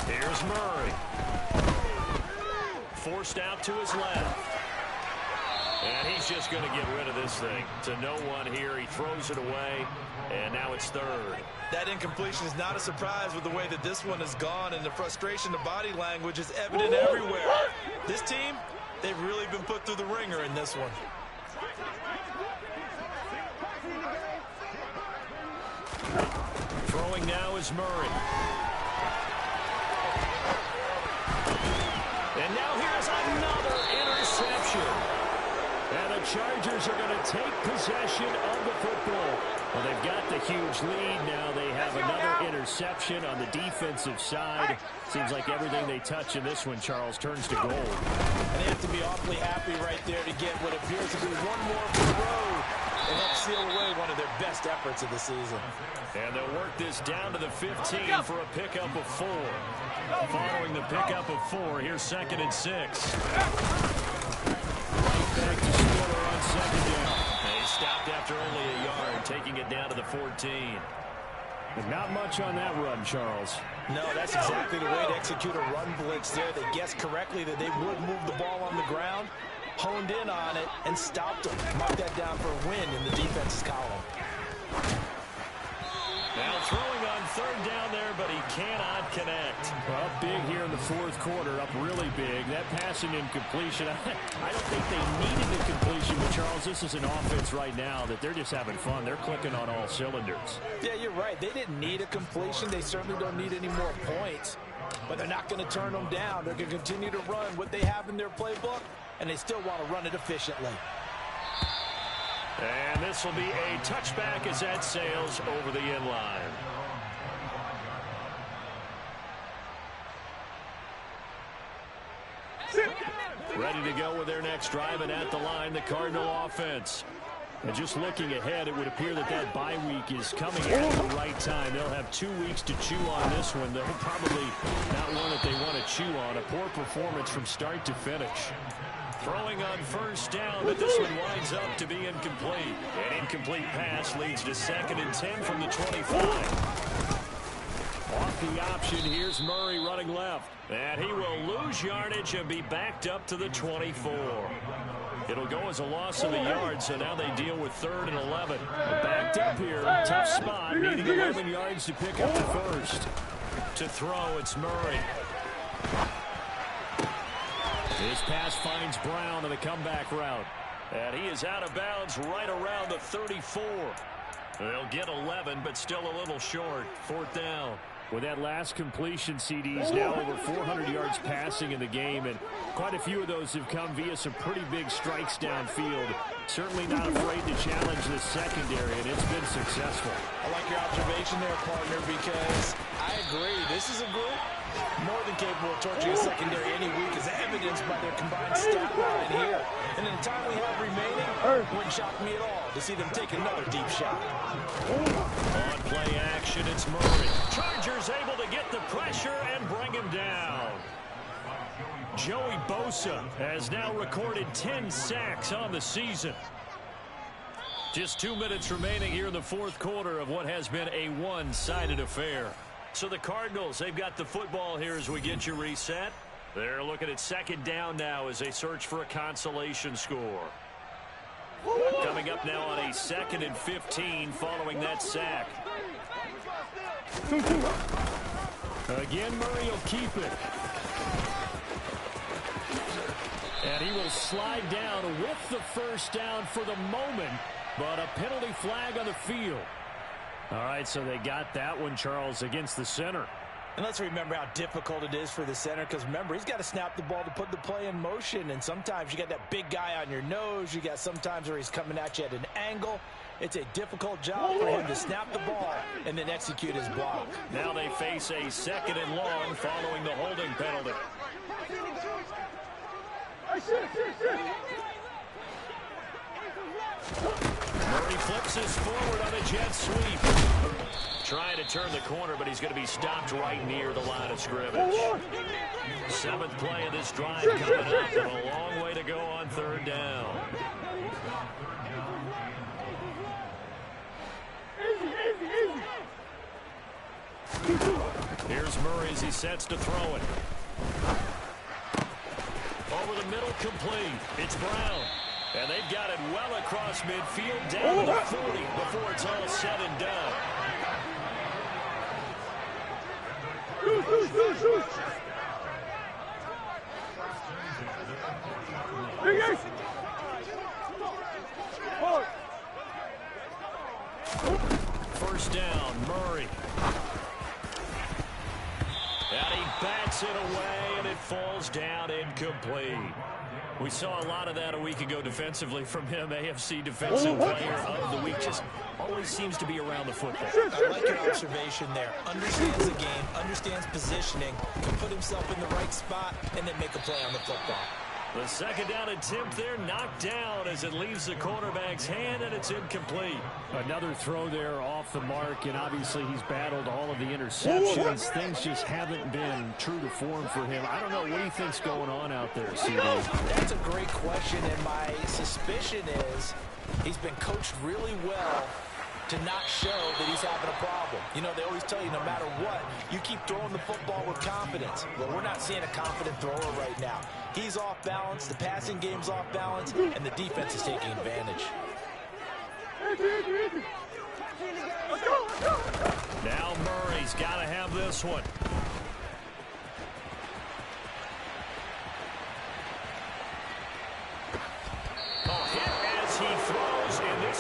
Here's Murray. Forced out to his left. And he's just going to get rid of this thing. To no one here. He throws it away. And now it's third. That incompletion is not a surprise with the way that this one has gone, and the frustration, the body language is evident everywhere. This team, they've really been put through the ringer in this one. Throwing now is Murray. And now here's another interception. And the Chargers are going to take possession of the football. Well, they've got the huge lead. Now they have another interception on the defensive side. Seems like everything they touch in this one, Charles, turns to gold. And they have to be awfully happy right there to get what appears to be one more for the road and help seal away one of their best efforts of the season. And they'll work this down to the 15 for a pickup of 4. Following the pickup of 4, here's 2nd and 6. Right back to score on second down. They stopped after only a yard, taking it down to the 14. But not much on that run, Charles. No, that's exactly the way to execute a run blitz there. They guessed correctly that they would move the ball on the ground, honed in on it, and stopped them. Mark that down for a win in the defense's column. Now throwing on third down there, but he cannot connect. Well, big here in the fourth quarter, up really big. That passing incompletion, I don't think they needed the completion, but Charles, this is an offense right now that they're just having fun. They're clicking on all cylinders. Yeah, you're right. They didn't need a completion. They certainly don't need any more points, but they're not going to turn them down. They're going to continue to run what they have in their playbook, and they still want to run it efficiently. And this will be a touchback as that sails over the end line. Ready to go with their next drive, and at the line, the Cardinal offense. And just looking ahead, it would appear that that bye week is coming at the right time. They'll have 2 weeks to chew on this one. They'll probably not one that they want to chew on. A poor performance from start to finish. Throwing on first down, but this one winds up to be incomplete. An incomplete pass leads to 2nd and 10 from the 25. Off the option, here's Murray running left. And he will lose yardage and be backed up to the 24. It'll go as a loss of a yard, so now they deal with 3rd and 11. Backed up here, tough spot, needing 11 yards to pick up the first. To throw, it's Murray. His pass finds Brown on the comeback route. And he is out of bounds right around the 34. They'll get 11, but still a little short. 4th down. With that last completion, CD's now over 400 yards passing in the game, and quite a few of those have come via some pretty big strikes downfield. Certainly not afraid to challenge the secondary, and it's been successful. I like your observation there, partner, because I agree. This is a group more than capable of torching a secondary any week, as evidenced by their combined stat line here. And in the time we have remaining, it wouldn't shock me at all to see them take another deep shot. On play action, it's Murray. Chargers able to get the pressure and bring him down. Joey Bosa has now recorded 10 sacks on the season. Just 2 minutes remaining here in the fourth quarter of what has been a one-sided affair. So the Cardinals, they've got the football here as we get you reset. They're looking at 2nd down now as they search for a consolation score. Coming up now on a 2nd and 15 following that sack. Again, Murray will keep it. And he will slide down with the first down for the moment, but a penalty flag on the field. All right, so they got that one, Charles, against the center. And let's remember how difficult it is for the center, because remember, he's got to snap the ball to put the play in motion, and sometimes you got that big guy on your nose. You got sometimes where he's coming at you at an angle. It's a difficult job for him to snap the ball and then execute his block. Now they face a 2nd and long following the holding penalty. Murray flips his forward on a jet sweep. Trying to turn the corner, but he's going to be stopped right near the line of scrimmage. 7th play of this drive coming up, and a long way to go on 3rd down. Here's Murray as he sets to throw it. Over the middle, complete. It's Brown. And they've got it well across midfield, down to the 40 before it's all said and done. First down, Murray. And he bats it away, and it falls down incomplete. We saw a lot of that a week ago defensively from him. AFC Defensive Player of the Week. Just always seems to be around the football. I like your observation there. Understands the game, understands positioning, can put himself in the right spot, and then make a play on the football. The 2nd down attempt there knocked down as it leaves the quarterback's hand, and it's incomplete. Another throw there off the mark, and obviously he's battled all of the interceptions. Things just haven't been true to form for him. I don't know what he thinks going on out there, CD. That's a great question, and my suspicion is he's been coached really well to not show that he's having a problem. You know, they always tell you no matter what, you keep throwing the football with confidence. Well, we're not seeing a confident thrower right now. He's off balance, the passing game's off balance, and the defense is taking advantage. Now Murray's got to have this one.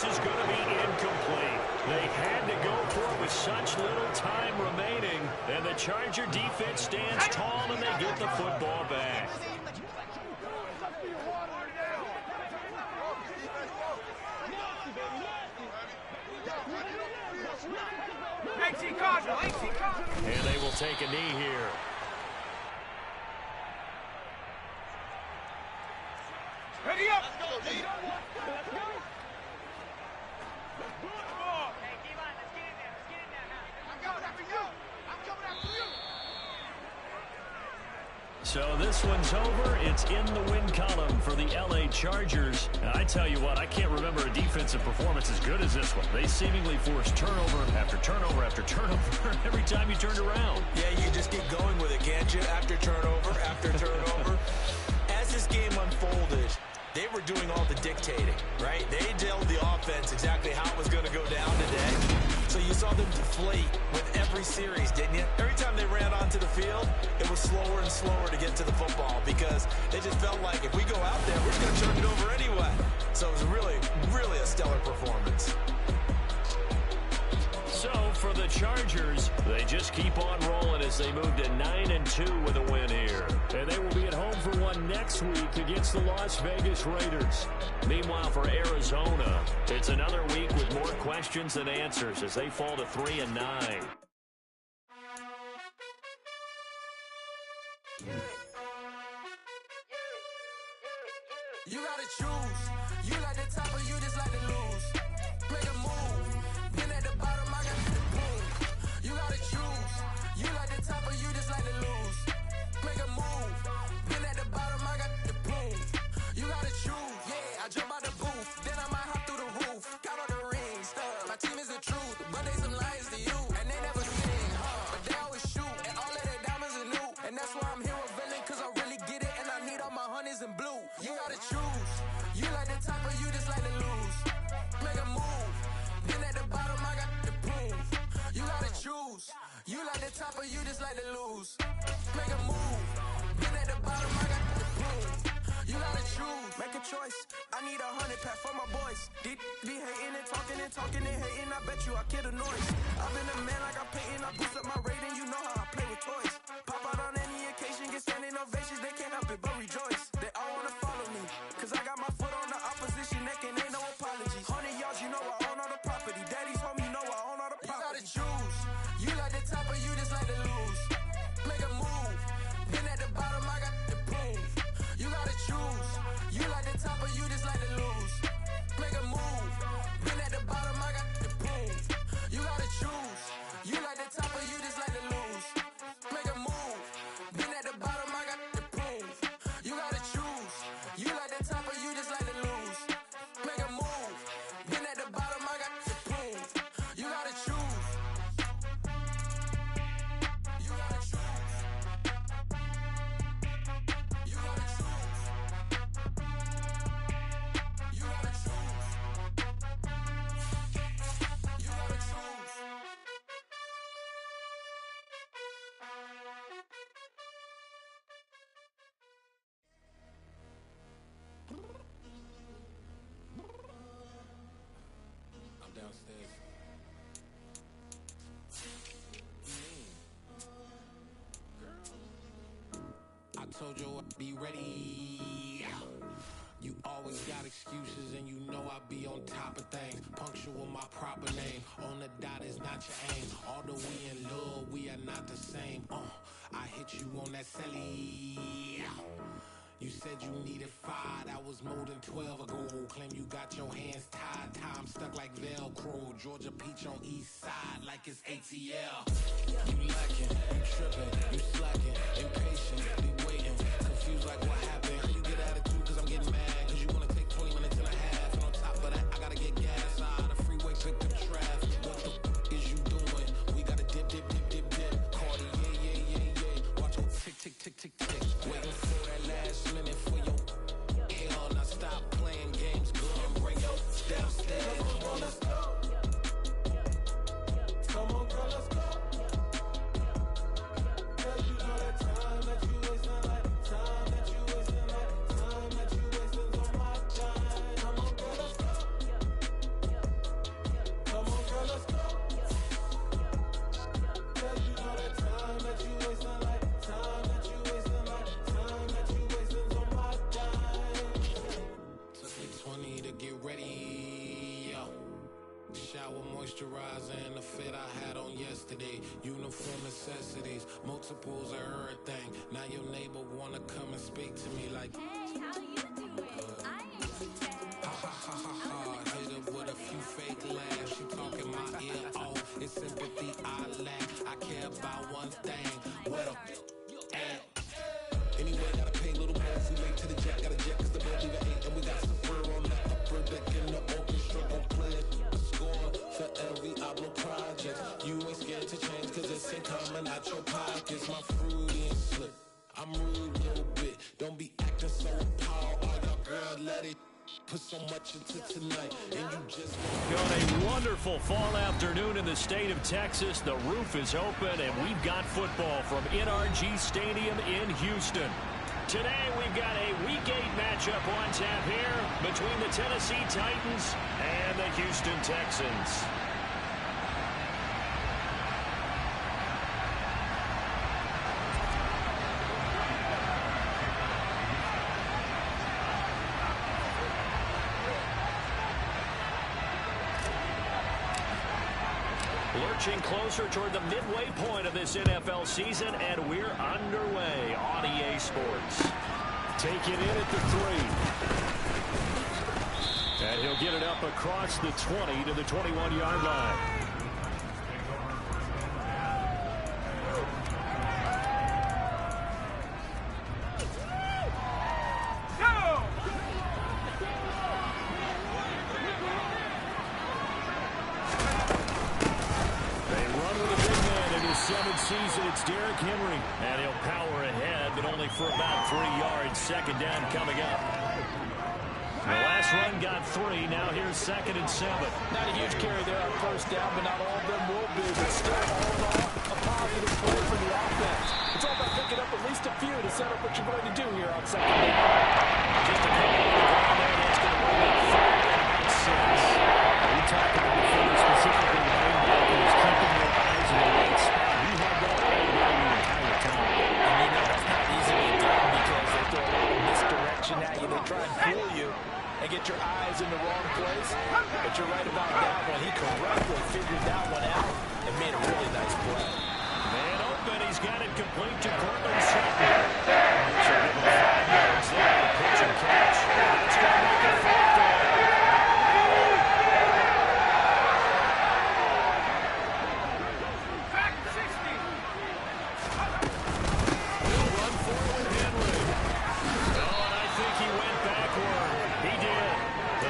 this is going to be incomplete. They had to go for it with such little time remaining, and the Charger defense stands tall, and they get the football back. And they will take a knee here. Ready up! Let's go, D. So this one's over. It's in the win column for the L.A. Chargers. And I tell you what, I can't remember a defensive performance as good as this one. They seemingly forced turnover after turnover after turnover every time you turned around. Yeah, you just get going with it, can't you? After turnover. As this game unfolded, they were doing all the dictating, right? They told the offense exactly how it was going to go down today. So you saw them deflate with every series, didn't you? Every time they ran onto the field, it was slower and slower to get to the football because they just felt like if we go out there, we're going to turn it over anyway. So it was really, really a stellar performance. So for the Chargers, they just keep on rolling as they move to 9-2 with a win here. And they will be at home for one next week against the Las Vegas Raiders. Meanwhile, for Arizona, it's another week with more questions than answers as they fall to 3-9. You gotta choose. You like the top or you just like to lose. Make a move. Been at the bottom, I got the boom. You gotta choose. You like the top or you just like to lose. Make a move. Been at the bottom, I got the boom. You gotta choose. Yeah, I jump out the booth. Then I might hop through the roof. Got all the rings. My team is the truth. But they some liars to you. And they never sing. But they always shoot. And all of their diamonds are new. And that's why I'm here with Villain. Cause I really get it. And I need all my honeys in blue. You gotta choose. You like the top or you just like to lose. Make a move. Been at the bottom, I got the boom. You gotta choose. You like the top or you just like to lose. Make a move. Been at the bottom, I got the boom. You gotta choose. Make a choice. I need 100 pack for my boys. Be hating and talking and hating. I bet you I kill the noise. I've been a man like I'm painting. I boost up my rating. You know how I play with toys. Pop out on any occasion, get standing ovations. They can't help it but rejoice. They all wanna follow me. Cause I got my foot on the opposition neck and ain't no apologies. 100 yards, you know I own all the property. Daddy's home, you know I own all the property. You gotta choose. You like the top or you just like to lose. Make a move. Been at the bottom, I got the boom. You gotta choose. You like the top or you just like to lose. Make a move. Been at the bottom, I got the boom. You gotta choose. You like the top or you just like to lose. Make a move. Been at the bottom, I got the boom. You gotta choose. You like the top or you just like to lose. Make a move. Been at the bottom, I got the boom. You gotta choose. You gotta choose. You gotta choose. You gotta choose. You gotta choose. I'm downstairs. I told you I'd be ready. You always got excuses and you know I be on top of things. Punctual my proper name. On the dot is not your aim. Although we in love, we are not the same. I hit you on that celly. You said you needed 5, that was more than 12 ago. Claim you got your hands tied, time stuck like Velcro. Georgia Peach on east side like it's ATL. You lacking, you tripping, you slacking, impatient, be waiting, confused like what happened. You get attitude cause I'm getting mad, cause you wanna take 20 minutes and a half. And on top of that, I gotta get gas out of the freeway, pick up traffic. What the is you doing? We gotta dip, dip, dip, dip, dip. Cardi, yeah. Watch your tick, tick, tick, tick, tick. Waiting for that last minute for your hell. Now stop playing games, girl, and bring your downstairs. Come on, let's go. Come on, girl, let's go. Cause you know that time that you wasting, like time that you wasting, like time that you wasting. nigga, get ready. Shower moisturizer and the fit I had on yesterday. Uniform necessities, multiples of everything. Now your neighbor wanna come and speak to me like, hey, how you doing? I ain't too bad. ha ha ha ha ha. Hit her with a few fake laughs. She talking my ear off. It's sympathy I lack. I care about one thing. Where the at? Anyway, gotta pay a little more if we late to the jack. Got a jet cause the bed leave at 8. And we got some fur on the upper deck in the orchestra. Don't play it. Score for every Ablo project. You ain't scared to change cause it's ain't coming out your pockets. My fruity and slip. I'm rude a little bit. Don't be acting so appalled. Oh, your girl, let it put so much into tonight. And you just On a wonderful fall afternoon in the state of Texas. The roof is open, and we've got football from NRG Stadium in Houston. Today, we've got a Week 8 matchup on tap here between the Tennessee Titans and the Houston Texans. Lurching closer toward the midway point of this NFL season, and we're underway on EA Sports. Taking it at the 3. And he'll get it up across the 20 to the 21-yard line. Season, it's Derrick Henry, and he'll power ahead, but only for about 3 yards. Second down coming up. The last run got 3. Now here's 2nd and 7. Not a huge carry there on first down, but not all of them will be. But still, all in all, a positive play for the offense. It's all about picking up at least a few to set up what you're going to do here on second down. Just a couple on the ground there. That's going to bring up 3rd and 6. We talked about the further specifically the linebackers keeping their eyes in the right spot. You had that all around the entire time. And you know that's not easy to do because they throw a little misdirection at you. They try and fool you and get your eyes in the wrong place. But you're right about that one. He correctly figured that one out and made a really nice play. Man open. He's got it complete to Cortland Sutton. So give him 5 yards there. Pitch and catch. That's going to make it 4th down.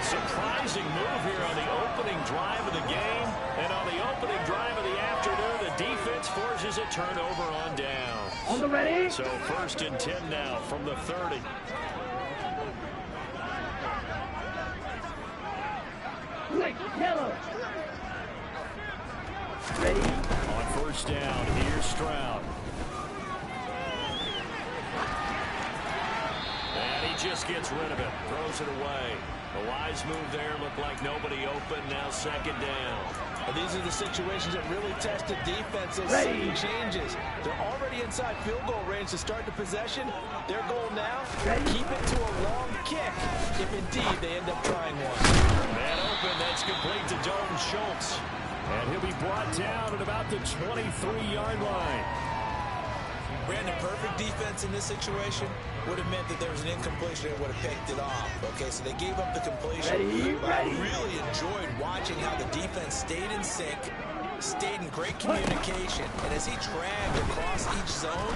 Surprising move here on the opening drive of the game. And on the opening drive of the afternoon, the defense forces a turnover on down. On the ready. So 1st and 10 now from the 30. Quick, yellow. Ready. On 1st down, here's Stroud. And he just gets rid of it, throws it away. The wise move there, looked like nobody open, now 2nd down. And these are the situations that really test the defense as sudden changes. They're already inside field goal range to start the possession. Their goal now, keep it to a long kick, if indeed they end up trying one. Man open, that's complete to Dalton Schultz. And he'll be brought down at about the 23-yard line. Brandon, perfect defense in this situation would have meant that there was an incompletion and would have picked it off. Okay, so they gave up the completion. But I really enjoyed watching how the defense stayed in sync, stayed in great communication. And as he dragged across each zone,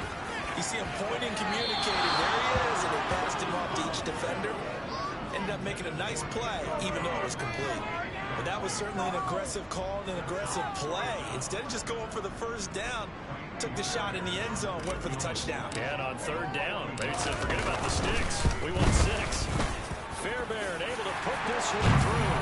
you see him pointing, communicating. There he is, and they passed him off to each defender. Ended up making a nice play, even though it was complete. But that was certainly an aggressive call and an aggressive play. Instead of just going for the first down, took the shot in the end zone, went for the touchdown. And on 3rd down, they said, forget about the sticks. We want 6. Fairbairn able to put this one through.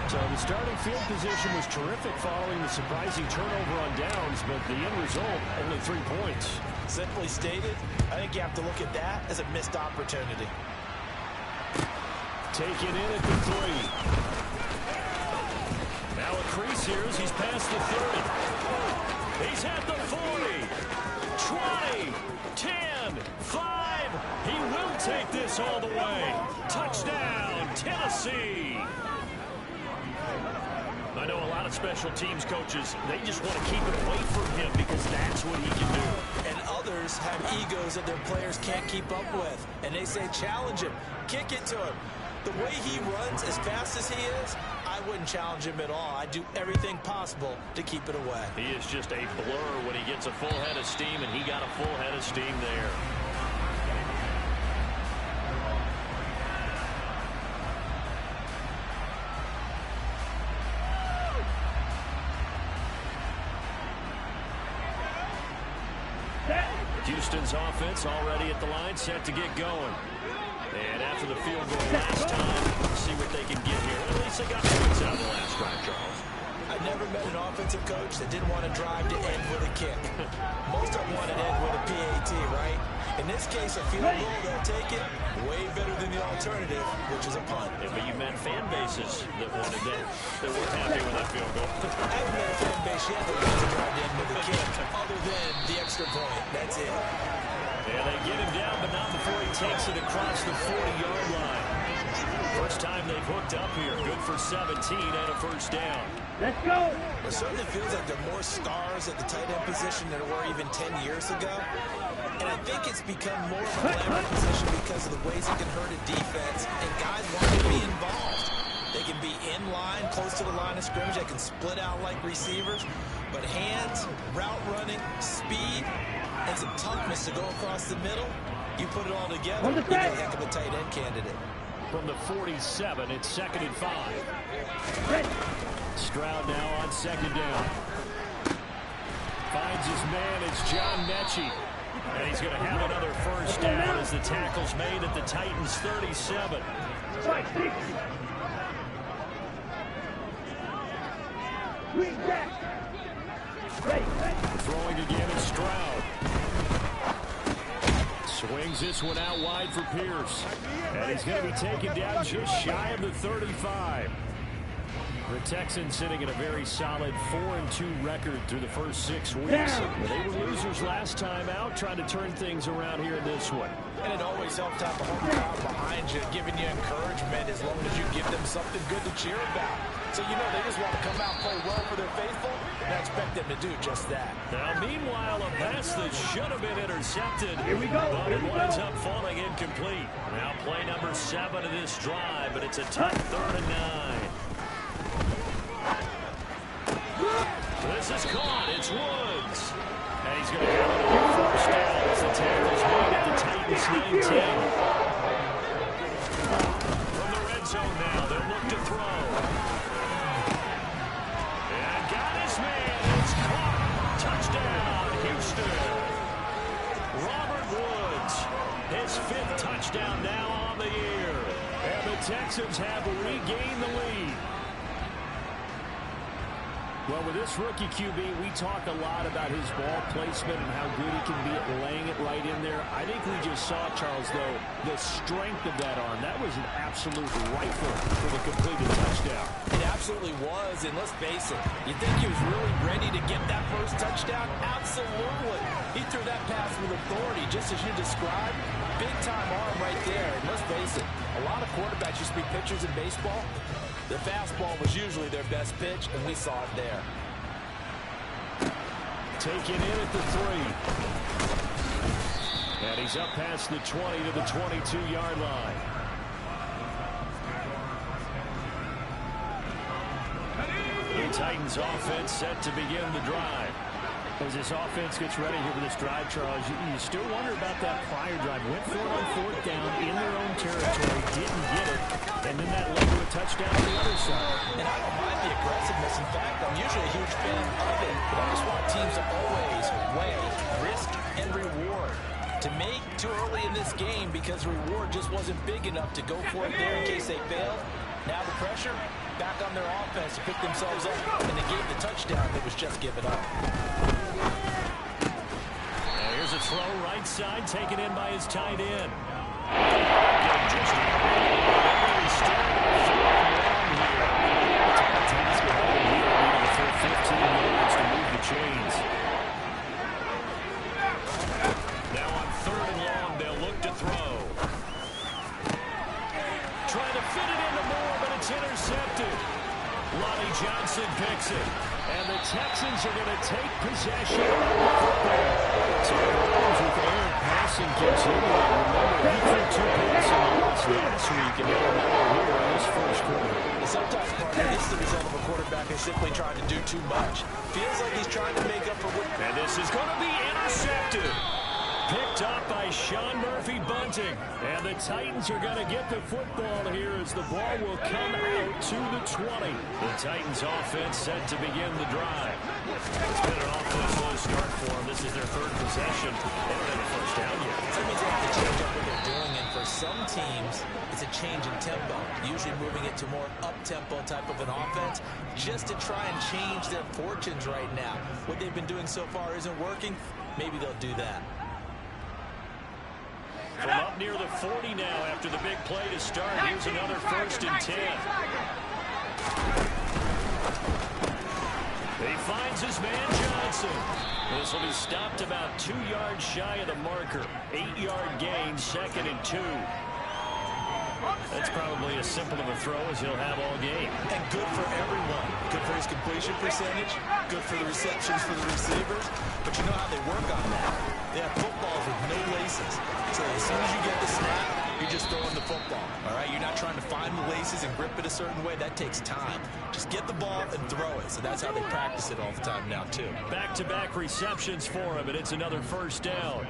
So the starting field position was terrific following the surprising turnover on downs, but the end result, only 3 points. Simply stated, I think you have to look at that as a missed opportunity. Taken in at the 3. Now a crease here as he's past the 30. He's at the 40. 20, 10, 5. He will take this all the way. Touchdown, Tennessee. I know a lot of special teams coaches, they just want to keep it away from him because that's what he can do. And others have egos that their players can't keep up with. And they say, challenge him, kick it to him. The way he runs as fast as he is, I wouldn't challenge him at all. I'd do everything possible to keep it away. He is just a blur when he gets a full head of steam, and he got a full head of steam there. Houston's offense already at the line, set to get going. And after the field goal last time, let's see what they can get here. At least they got points out of the last drive, Charles. I've never met an offensive coach that didn't want to drive to end with a kick. Most of them want to end with a PAT, right? In this case, a field goal, they'll take it way better than the alternative, which is a punt. Yeah, but you met fan bases that wanted that. They weren't happy with that field goal. I haven't met a fan base yet that wants to drive to end with a kick, other than the extra point. That's it. Yeah, they get him down, but not before he takes it across the 40-yard line. First time they've hooked up here. Good for 17 and a first down. Let's go. It certainly feels like there are more stars at the tight end position than there were even 10 years ago. And I think it's become more of a glamour position because of the ways it can hurt a defense, and guys want to be involved. They can be in line, close to the line of scrimmage. They can split out like receivers. But hands, route running, speed, and some toughness to go across the middle, you put it all together, you get a heck of a tight end candidate. From the 47, it's 2nd and 5. Stroud now on 2nd down. Finds his man, it's John Mechie. And he's going to have another first down as the tackle's made at the Titans' 37. Throwing again is Stroud. Swings this one out wide for Pierce. And he's going to be taken down just shy of the 35. The Texans sitting at a very solid 4-2 record through the first 6 weeks. They were losers last time out, trying to turn things around here in this one. And it always helps to have a home crowd behind you, giving you encouragement as long as you give them something good to cheer about. So, you know, they just want to come out and play well for their faithful, and I expect them to do just that. Now, meanwhile, a pass that should have been intercepted, Here we go. but it winds up falling incomplete. Now play number 7 of this drive, but it's a tough 3rd and 9. This is caught. It's Woods. And he's going to get another first down as the tackle's made at the Titans 19. From the red zone now, they'll look to throw. And got his man. It's caught. Touchdown, Houston. Robert Woods, his 5th touchdown now on the year. And the Texans have regained the lead. Well, with this rookie QB, we talk a lot about his ball placement and how good he can be at laying it right in there. I think we just saw, Charles, though, the strength of that arm. That was an absolute rifle for the completed touchdown. It absolutely was, and let's face it, you think he was really ready to get that first touchdown? Absolutely. He threw that pass with authority, just as you described. Big-time arm right there, and let's face it, a lot of quarterbacks used to be pitchers in baseball. The fastball was usually their best pitch, and we saw it there. Taken in at the 3. And he's up past the 20 to the 22-yard line. The Titans offense set to begin the drive. As this offense gets ready here for this drive, Charles, you still wonder about that prior drive. Went for it on 4th down in their own territory, didn't get it, and then that led to a touchdown on the other side. And I don't mind the aggressiveness. In fact, I'm usually a huge fan of it, but I just want teams to always weigh risk and reward. To me, too early in this game because the reward just wasn't big enough to go for it there in case they failed. Now the pressure back on their offense to pick themselves up, and they gave the touchdown that was just given up. Here's a throw right side, taken in by his tight end. It's intercepted. Lonnie Johnson picks it. And the Texans are going to take possession of the football. So the Browns with air passing continuing. Remember, he threw 2 picks in the loss last week, and they're here in this first quarter. Sometimes, partner, this is the result of a quarterback who's simply trying to do too much. Feels like he's trying to make up for what... And this is going to be intercepted. Picked up by Sean Murphy Bunting. And the Titans are going to get the football here as the ball will come out to the 20. The Titans offense set to begin the drive. It's been an awfully slow start for them. This is their 3rd possession. They don't have a first down yet. That means they have to change up what they're doing, and for some teams, it's a change in tempo, usually moving it to more up-tempo type of an offense, just to try and change their fortunes right now. What they've been doing so far isn't working. Maybe they'll do that. From up near the 40 now after the big play to start. Here's another 1st and 10. He finds his man Johnson. This will be stopped about 2 yards shy of the marker. 8-yard gain, 2nd and 2. That's probably as simple of a throw as he'll have all game. And good for everyone. Good for his completion percentage. Good for the receptions for the receivers. But you know how they work on that. They have footballs with no laces. So as soon as you get the snap, you're just throwing the football. All right? You're not trying to find the laces and grip it a certain way. That takes time. Just get the ball and throw it. So that's how they practice it all the time now, too. Back-to-back receptions for him, and it's another 1st down.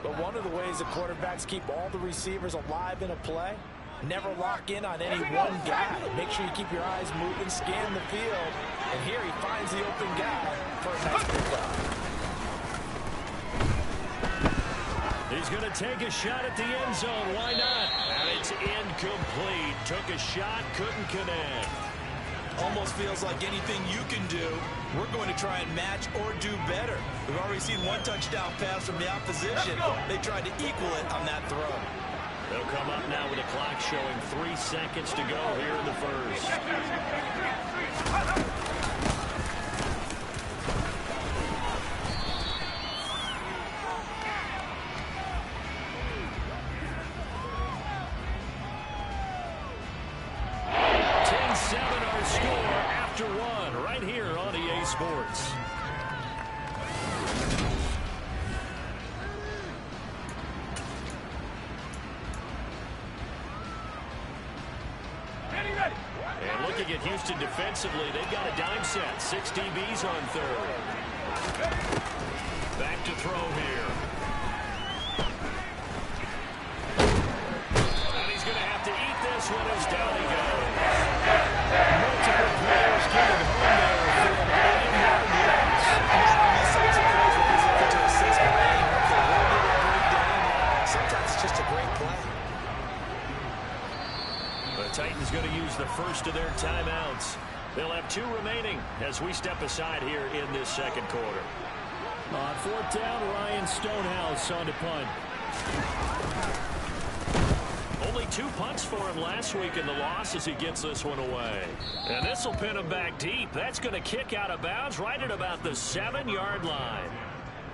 But one of the ways the quarterbacks keep all the receivers alive in a play, never lock in on any one guy. Make sure you keep your eyes moving, scan the field. And here he finds the open guy for a nice pickup. He's going to take a shot at the end zone. Why not? And it's incomplete. Took a shot, couldn't connect. Almost feels like anything you can do, we're going to try and match or do better. We've already seen 1 touchdown pass from the opposition. They tried to equal it on that throw. They'll come up now with a clock showing 3 seconds to go here in the 1st. Right here on EA Sports. And looking at Houston defensively, they've got a dime set. 6 DBs on 3rd. Back to throw here. And he's going to have to eat this one as down he goes. Multiple players getting home there for an 8-yard loss. Sometimes it's just a great play. The Titans going to use the first of their timeouts. They'll have 2 remaining as we step aside here in this 2nd quarter. On 4th down, Ryan Stonehouse on to punt. Only 2 punts for him last week in the loss as he gets this one away. And this will pin him back deep. That's going to kick out of bounds right at about the 7-yard line.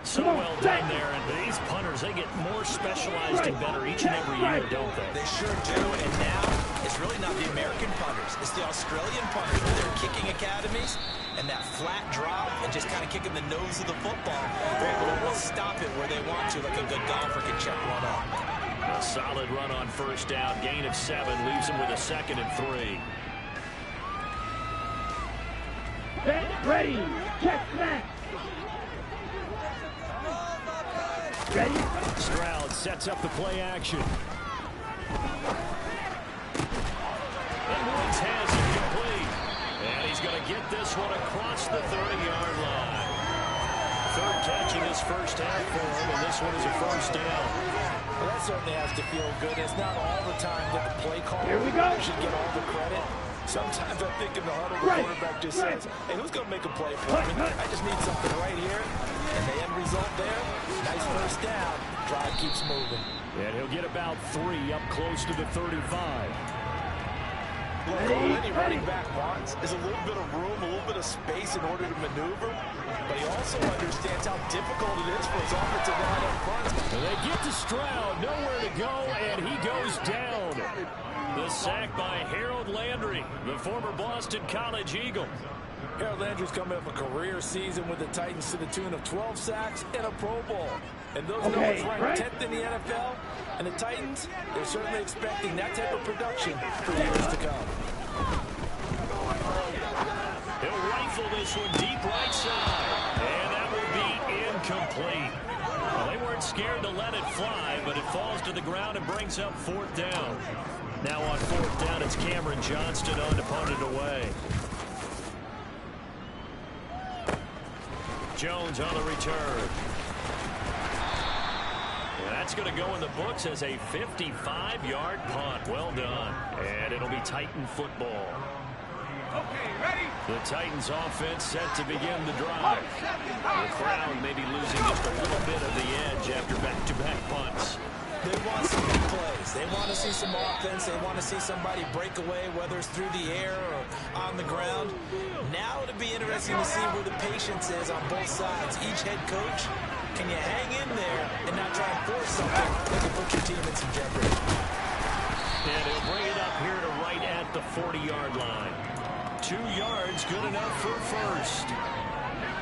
So well done there. And these punters, they get more specialized and better each and every year, don't they? They sure do. And now it's really not the American punters. It's the Australian punters with their kicking academies and that flat drop and just kind of kicking the nose of the football. They're able to almost stop it where they want to, like a good golfer can check one up. A solid run on 1st down. Gain of 7 leaves him with a 2nd and 3. Ready. Check that. Ready. Stroud sets up the play action. And Woods has it complete. And he's going to get this one across the 30-yard line. 3rd catch in his 1st half for him, and this one is a 1st down. Well, that certainly has to feel good. It's not all the time that the play caller should get all the credit. Sometimes I think in the huddle, the quarterback just says, hey, who's going to make a play for me? I just need something right here. And the end result there, nice 1st down. Drive keeps moving. And he'll get about 3 up close to the 35. Look, all any running back wants is a little bit of room, a little bit of space in order to maneuver, but he also understands how difficult it is for his offensive line up front. And they get to Stroud, nowhere to go, and he goes down. The sack by Harold Landry, the former Boston College Eagle. Harold Landry's coming off a career season with the Titans to the tune of 12 sacks and a Pro Bowl. And those numbers rank 10th in the NFL. And the Titans, they're certainly expecting that type of production for years to come. He'll rifle this one deep right side. And that will be incomplete. Well, they weren't scared to let it fly, but it falls to the ground and brings up 4th down. Now on 4th down, it's Cameron Johnston on to punt it away. Jones on the return. And that's going to go in the books as a 55-yard punt. Well done. And it'll be Titan football. Okay, ready? The Titans offense set to begin the drive. The crowd may be losing just a little bit of the edge after back-to-back punts. They want some big plays. They want to see some offense. They want to see somebody break away, whether it's through the air or on the ground. Now it'll be interesting to see where the patience is on both sides. Each head coach, can you hang in there and not try and force something that can put your team in some jeopardy? And he'll bring it up here to right at the 40-yard line. 2 yards, good enough for first. Here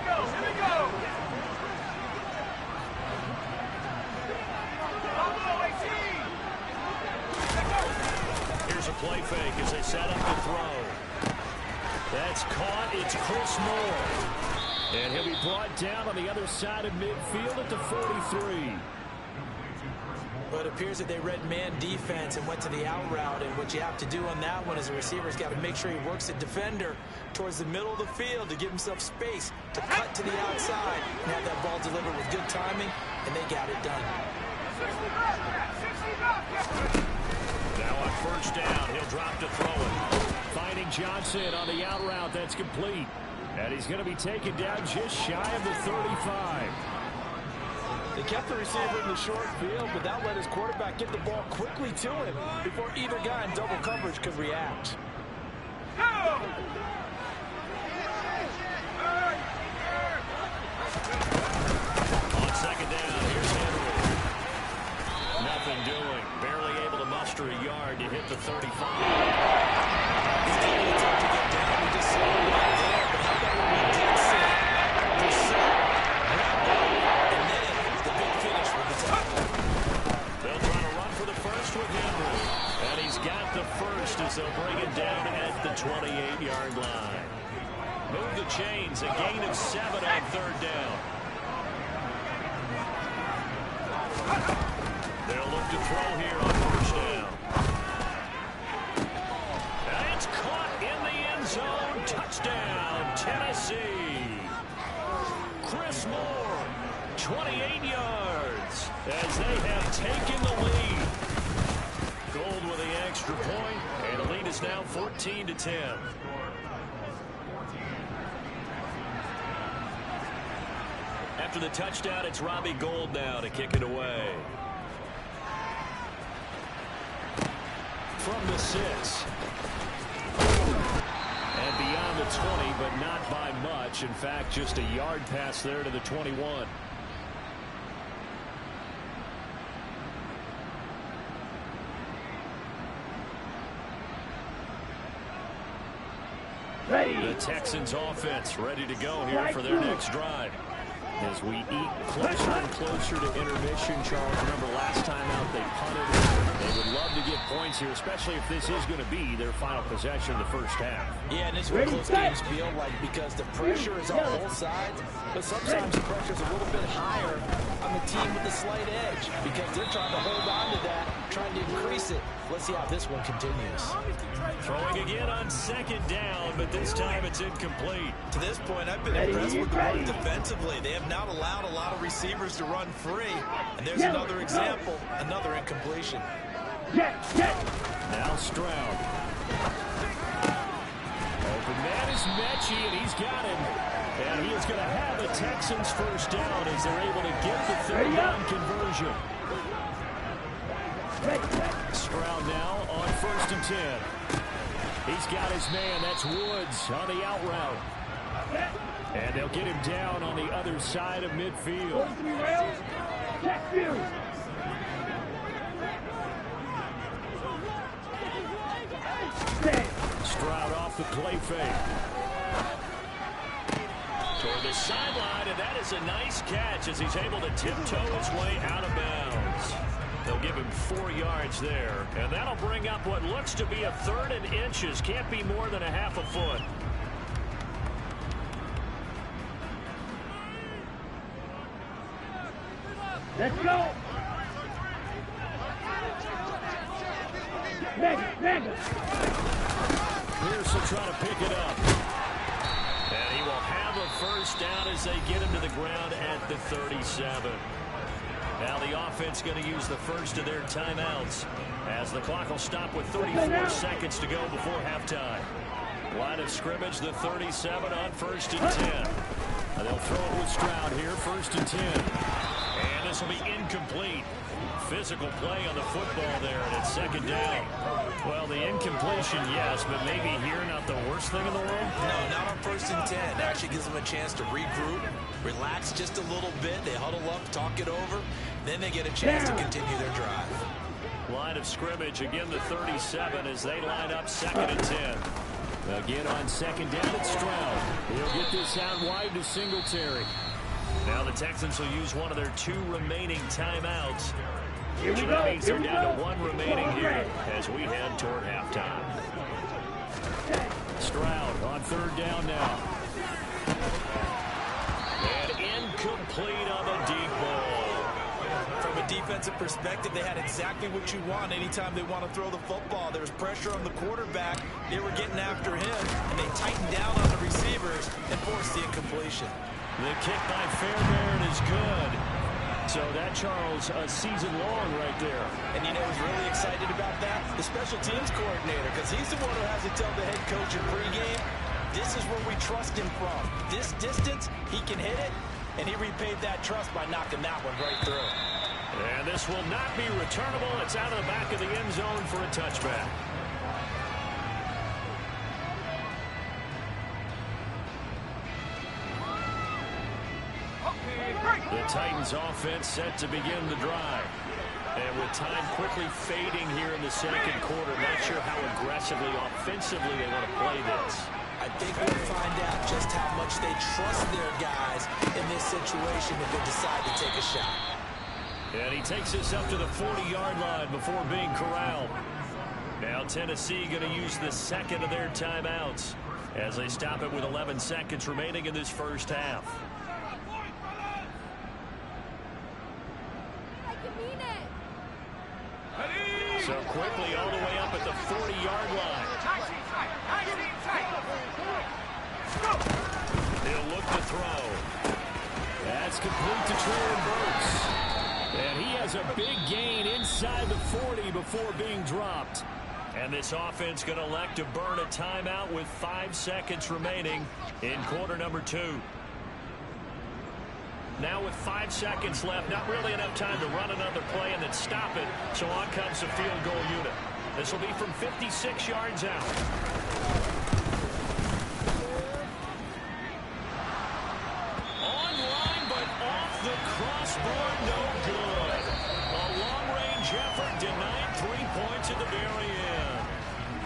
we go. Here's a play fake as they set up the throw. That's caught. It's Chris Moore. And he'll be brought down on the other side of midfield at the 43. But it appears that they read man defense and went to the out route. And what you have to do on that one is the receiver's got to make sure he works the defender towards the middle of the field to give himself space to cut to the outside and have that ball delivered with good timing, and they got it done. Now on 1st down, he'll drop to throw it. Finding Johnson on the out route. That's complete. And he's going to be taken down just shy of the 35. They kept the receiver in the short field, but that let his quarterback get the ball quickly to him before either guy in double coverage could react. On 2nd down, here's Henry. Nothing doing. Barely able to muster a yard to hit the 35. He's taking the time to get down. We just saw him right there, but how about when we did see it? Pursuit, grab ball, and then the big finish with the tackle. They'll try to run for the first with Henry. And he's got the first as they'll bring it down at the 28-yard line. Move the chains, a gain of 7 on 3rd down. They'll look to throw here on 1st down. And it's caught in the end zone. Touchdown, Tennessee. Chris Moore, 28 yards as they have taken the lead. Gold with the extra point, and the lead is now 14-10. After the touchdown, it's Robbie Gould now to kick it away. From the 6. And beyond the 20, but not by much. In fact, just a yard pass there to the 21. The Texans offense ready to go here for their next drive. As we eat closer and closer to intermission, Charles, remember last time out they punted. They would love to get points here, especially if this is going to be their final possession of the first half. Yeah, and it's what close games feel like because the pressure is on both sides, but sometimes the pressure is a little bit higher on the team with the slight edge because they're trying to hold on to that, trying to increase it. Let's see how this one continues. Throwing again on 2nd down, but this time it's incomplete. To this point, I've been impressed with the work defensively. They have not allowed a lot of receivers to run free. And there's another example, another incompletion. Now Stroud. Open man is Mechie, and he's got him. And he is going to have the Texans first down as they're able to get the 3rd down conversion. Stroud now on 1st and 10. He's got his man. That's Woods on the out route. And they'll get him down on the other side of midfield. Stroud off the play fake. Toward the sideline, and that is a nice catch as he's able to tiptoe his way out of bounds. They'll give him 4 yards there, and that'll bring up what looks to be a 3rd and inches. Can't be more than a half a foot. Let's go. Pierce will try to pick it up. And he will have a first down as they get him to the ground at the 37. Now the offense going to use the first of their timeouts as the clock will stop with 34 seconds to go before halftime. Line of scrimmage, the 37 on 1st and 10. And they'll throw it with Stroud here, 1st and 10. And this will be incomplete. Physical play on the football there, and it's 2nd down. Well, the incompletion, yes, but maybe here not the worst thing in the world? No, not on 1st and 10. It actually gives them a chance to regroup, relax just a little bit. They huddle up, talk it over. Then they get a chance to continue their drive. Line of scrimmage, again the 37 as they line up 2nd and 10. Again on 2nd down, it's Stroud. He'll get this out wide to Singletary. Now the Texans will use one of their 2 remaining timeouts. Here we So go. that means they're Here we down go. to 1 remaining here as we head toward halftime. Stroud on 3rd down now. And incomplete on the deep ball. From a defensive perspective, they had exactly what you want anytime they want to throw the football. There was pressure on the quarterback. They were getting after him, and they tightened down on the receivers and forced the incompletion. The kick by Fairbairn is good. So that, Charles, a season long right there. And you know who's really excited about that? The special teams coordinator, because he's the one who has to tell the head coach in pregame, this is where we trust him from. This distance, he can hit it, and he repaid that trust by knocking that one right through. And this will not be returnable. It's out of the back of the end zone for a touchback. The Titans offense set to begin the drive. And with time quickly fading here in the 2nd quarter, not sure how aggressively, offensively they want to play this. I think we'll find out just how much they trust their guys in this situation if they decide to take a shot. And he takes this up to the 40-yard line before being corralled. Now Tennessee going to use the 2nd of their timeouts as they stop it with 11 seconds remaining in this first half. So quickly all the way up at the 40-yard line. He'll look to throw. That's complete to Traylon Burks. And he has a big gain inside the 40 before being dropped. And this offense going to elect to burn a timeout with 5 seconds remaining in quarter number 2. Now with 5 seconds left, not really enough time to run another play and then stop it. So on comes the field goal unit. This will be from 56 yards out. Online, but off the crossbar, no good. A long-range effort denied 3 points at the very end.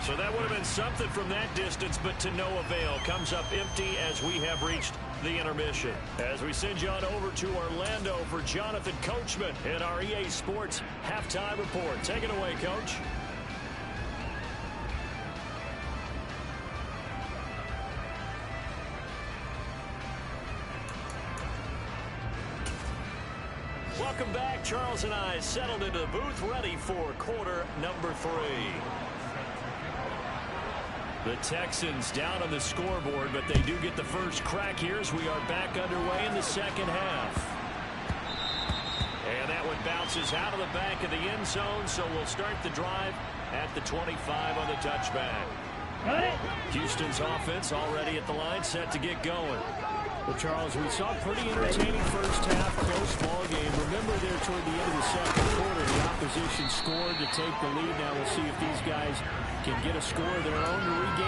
So that would have been something from that distance, but to no avail. Comes up empty as we have reached the intermission. As we send you on over to Orlando for Jonathan Coachman in our EA Sports Halftime Report. Take it away, Coach. Welcome back. Charles and I settled into the booth, ready for quarter number 3. The Texans down on the scoreboard, but they do get the first crack here as we are back underway in the 2nd half. And that one bounces out of the back of the end zone, so we'll start the drive at the 25 on the touchback. Houston's offense already at the line, set to get going. Well, Charles, we saw a pretty entertaining first half, close ball game. Remember there toward the end of the 2nd quarter, the opposition scored to take the lead. Now we'll see if these guys can get a score of their own to regain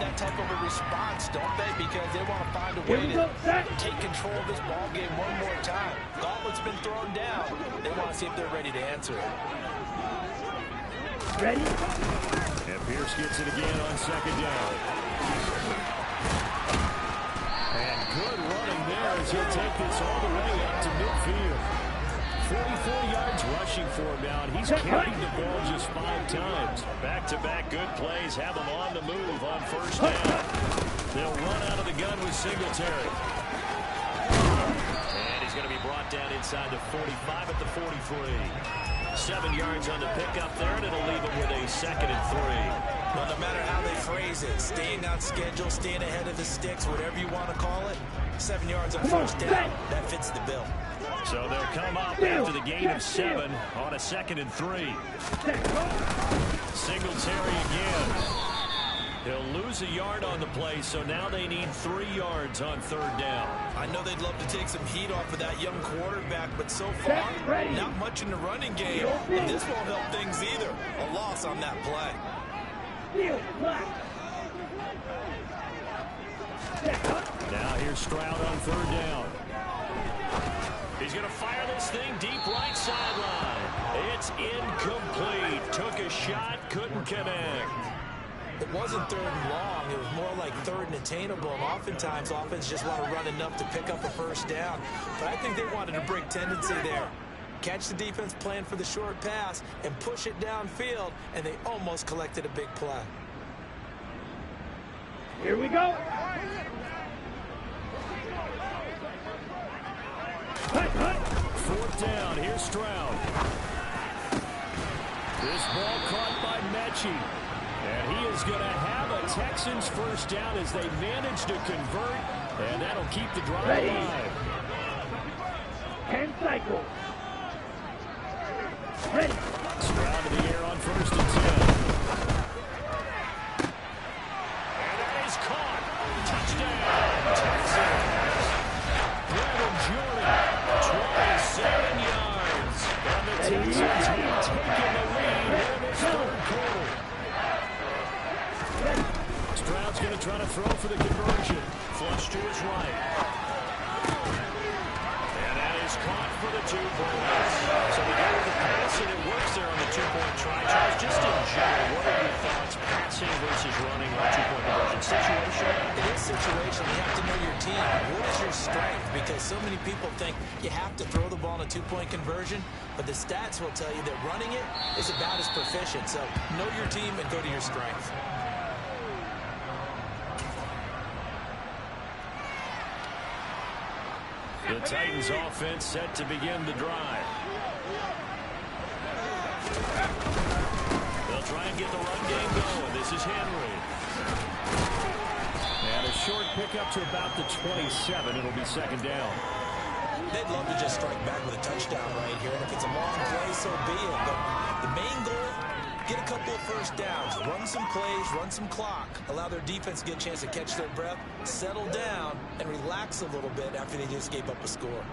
that type of a response, don't they? Because they want to find a way to take control of this ball game one more time. Gauntlet's been thrown down. They want to see if they're ready to answer it. Ready? And Pierce gets it again on second down. And good running there as he'll take this all the way up to midfield. 44 yards rushing for him now, and he's carried the ball just 5 times. Back-to-back good plays have him on the move on first down. They'll run out of the gun with Singletary. And he's going to be brought down inside the 45 at the 43. 7 yards on the pickup there, and it'll leave him with a 2nd and 3. Well, no matter how they phrase it, staying on schedule, staying ahead of the sticks, whatever you want to call it, 7 yards on first down, that fits the bill. So they'll come up after the gain of 7 on a 2nd and 3. Singletary again. He'll lose a yard on the play, so now they need 3 yards on 3rd down. I know they'd love to take some heat off of that young quarterback, but so far, not much in the running game, and this won't help things either. A loss on that play. Now here's Stroud on 3rd down. He's going to fire this thing deep right sideline. It's incomplete. Took a shot, couldn't connect. It wasn't 3rd and long. It was more like 3rd and attainable. And oftentimes, offense just want to run enough to pick up a first down. But I think they wanted a break tendency there. Catch the defense plan for the short pass and push it downfield, and they almost collected a big play. Here we go. 4th down. Here's Stroud. This ball caught by Mechie. And he is going to have a Texans first down as they manage to convert. And that'll keep the drive alive. 10 cycles. Ready. Stroud to the air on 1st and 10. And that is caught. Touchdown, Texans. Brandon Jordan, 27 yards. And the Texans have taken the lead in this 3rd quarter. Stroud's going to try to throw for the conversion. Flush to his right. And that is caught for the 2 points. So we go with the pass, and it works there on the 2-point try. Charles, just in general, what are your thoughts passing versus running on 2-point conversion? Situation? It is situational. You have to know your team. What is your strength? Because so many people think you have to throw the ball in a 2-point conversion, but the stats will tell you that running it is about as proficient. So know your team and go to your strength. The Titans offense set to begin the drive. They'll try and get the run game going. This is Henry. And a short pickup to about the 27. It'll be 2nd down. They'd love to just strike back with a touchdown right here. And if it's a long play, so be it. But the main goal, get a couple of first downs. Run some plays, run some clock. Allow their defense to get a chance to catch their breath, settle down, and relax a little bit after they just gave up a score.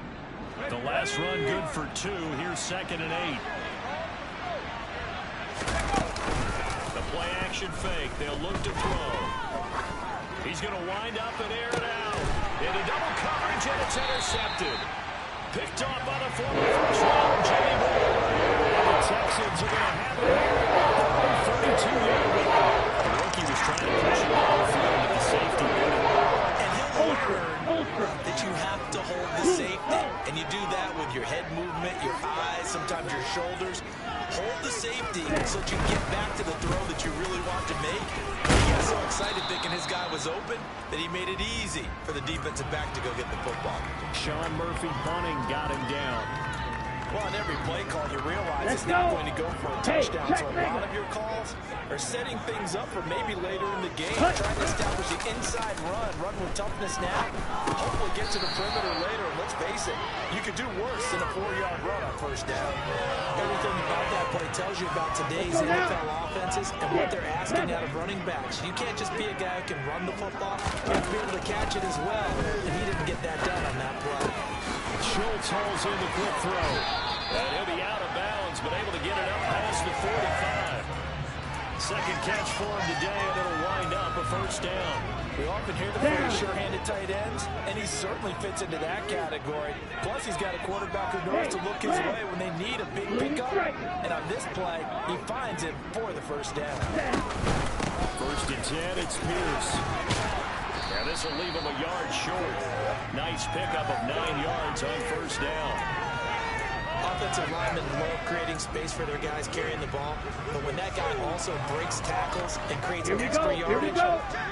The last run good for 2. Here's 2nd and 8. The play action fake. They'll look to throw. He's going to wind up and air it out. Into double coverage, and it's intercepted. Picked off by the former first-round Jimmy Moore. And the Texans are going to have it here. 32-yard line. The rookie was trying to push it off the field at the safety. And he'll learn that you have to hold the safety. And you do that with your head movement, your eyes, sometimes your shoulders. Hold the safety so that you get back to the throw that you really want to make. He got so excited thinking his guy was open that he made it easy for the defensive back to go get the football. Sean Murphy bunting got him down. Well, on every play call, you realize it's not going to go for a touchdown. So a lot of your calls are setting things up for maybe later in the game, trying to establish the inside run with toughness now. Hopefully get to the perimeter later. And let's face it, you could do worse than a 4-yard run on first down. Everything about that play tells you about today's NFL offenses and what they're asking out of running backs. You can't just be a guy who can run the football. You have to be able to catch it as well. And he didn't get that done on that play. Schultz holds in the quick throw. And he'll be out of bounds, but able to get it up past the 45. Second catch for him today, and it'll wind up up a first down. We often hear the phrase sure-handed tight ends, and he certainly fits into that category. Plus, he's got a quarterback who knows to look his way when they need a big pickup. And on this play, he finds it for the first down. First and 10, it's Pierce. And this will leave him a yard short. Nice pickup of 9 yards on first down. Offensive linemen love creating space for their guys carrying the ball, but when that guy also breaks tackles and creates extra yardage,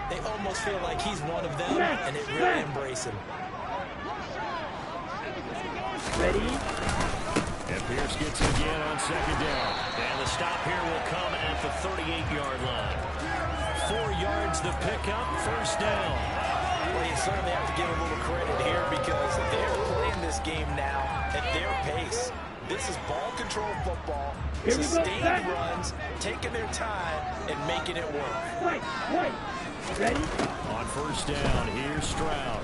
they almost feel like he's one of them, and they really embrace him. Ready? And Pierce gets it again on second down. And the stop here will come at the 38-yard line. 4 yards the pickup, first down. Well, you certainly have to give a little credit here because they're playing this game now at their pace. This is ball control football, sustained runs, taking their time, and making it work. Wait. Ready? On first down, here's Stroud.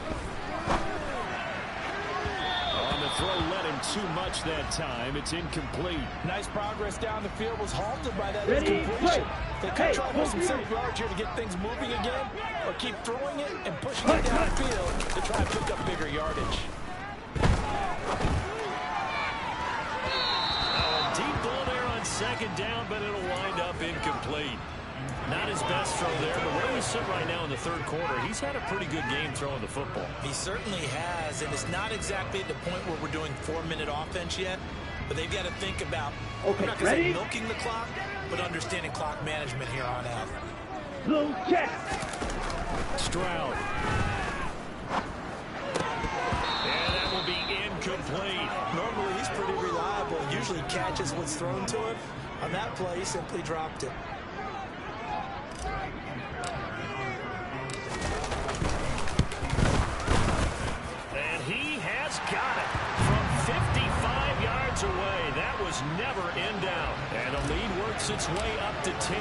On the throw, let him too much that time. It's incomplete. Nice progress down the field, was halted by that incompletion. They could try to move some safe yards here to get things moving again, or keep throwing it and pushing it downfield to try and pick up bigger yardage. Deep ball there on second down, but it'll wind up incomplete. Not his best throw there, but where we sit right now in the third quarter, he's had a pretty good game throwing the football. He certainly has, and it's not exactly at the point where we're doing 4-minute offense yet, but they've got to think about, I'm not going to say milking the clock, but understanding clock management here on out. Blue check. Stroud. And that will be incomplete. Normally he's pretty reliable, usually catches what's thrown to him. On that play, he simply dropped it. And he has got it from 55 yards away. That was never in doubt. And the lead works its way up to 10,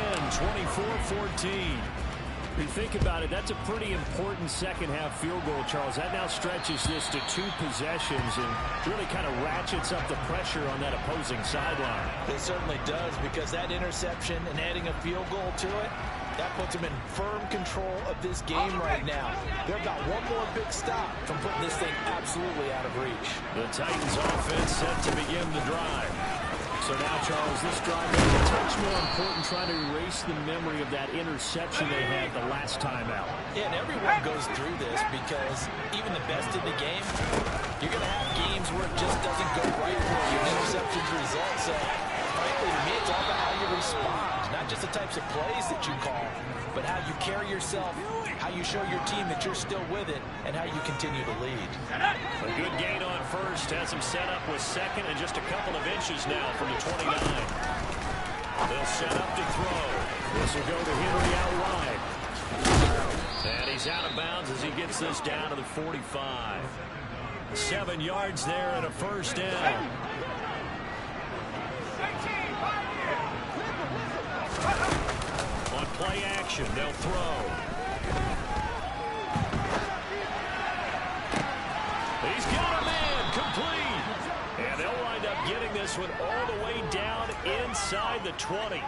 24-14. If you think about it, that's a pretty important second-half field goal, Charles. That now stretches this to 2 possessions and really kind of ratchets up the pressure on that opposing sideline. It certainly does, because that interception and adding a field goal to it, that puts them in firm control of this game right now. They're about one more big stop from putting this thing absolutely out of reach. The Titans offense set to begin the drive. So now, Charles, this drive is a touch more important, trying to erase the memory of that interception they had the last time out. Yeah, and everyone goes through this because even the best in the game, you're going to have games where it just doesn't go right for you. Interceptions result. So, frankly, to me, it's all about how you respond, not just the types of plays that you call, but how you carry yourself, how you show your team that you're still with it, and how you continue to lead. A good gain on first has him set up with second and just a couple of inches now from the 29. They'll set up to throw. This will go to Henry out wide. And he's out of bounds as he gets this down to the 45. 7 yards there and a first down. On play action, they'll throw. He's got a man, complete. And they'll wind up getting this one all the way down inside the 20.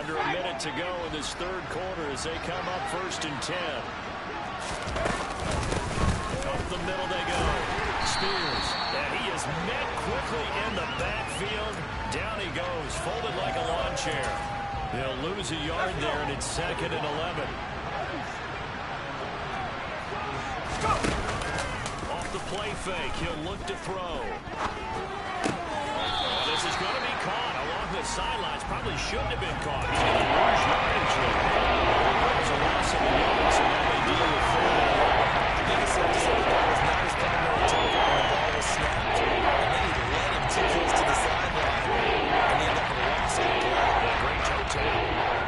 Under a minute to go in this third quarter as they come up first and 10. Up the middle they go. Spears, and he is met quickly in the backfield. Down he goes, folded like a lawn chair. They'll lose a yard there, and it's second and 11. Off the play fake, he'll look to throw. This is going to be caught along the sidelines. Probably shouldn't have been caught. He's going to lose yardage here. There's a loss of the yards, so now they deal with third. The biggest thing to say that was not his primary target when the ball was snapped, and then he led him too close to the sideline, and he ended up with a loss of the play. Great toe tap.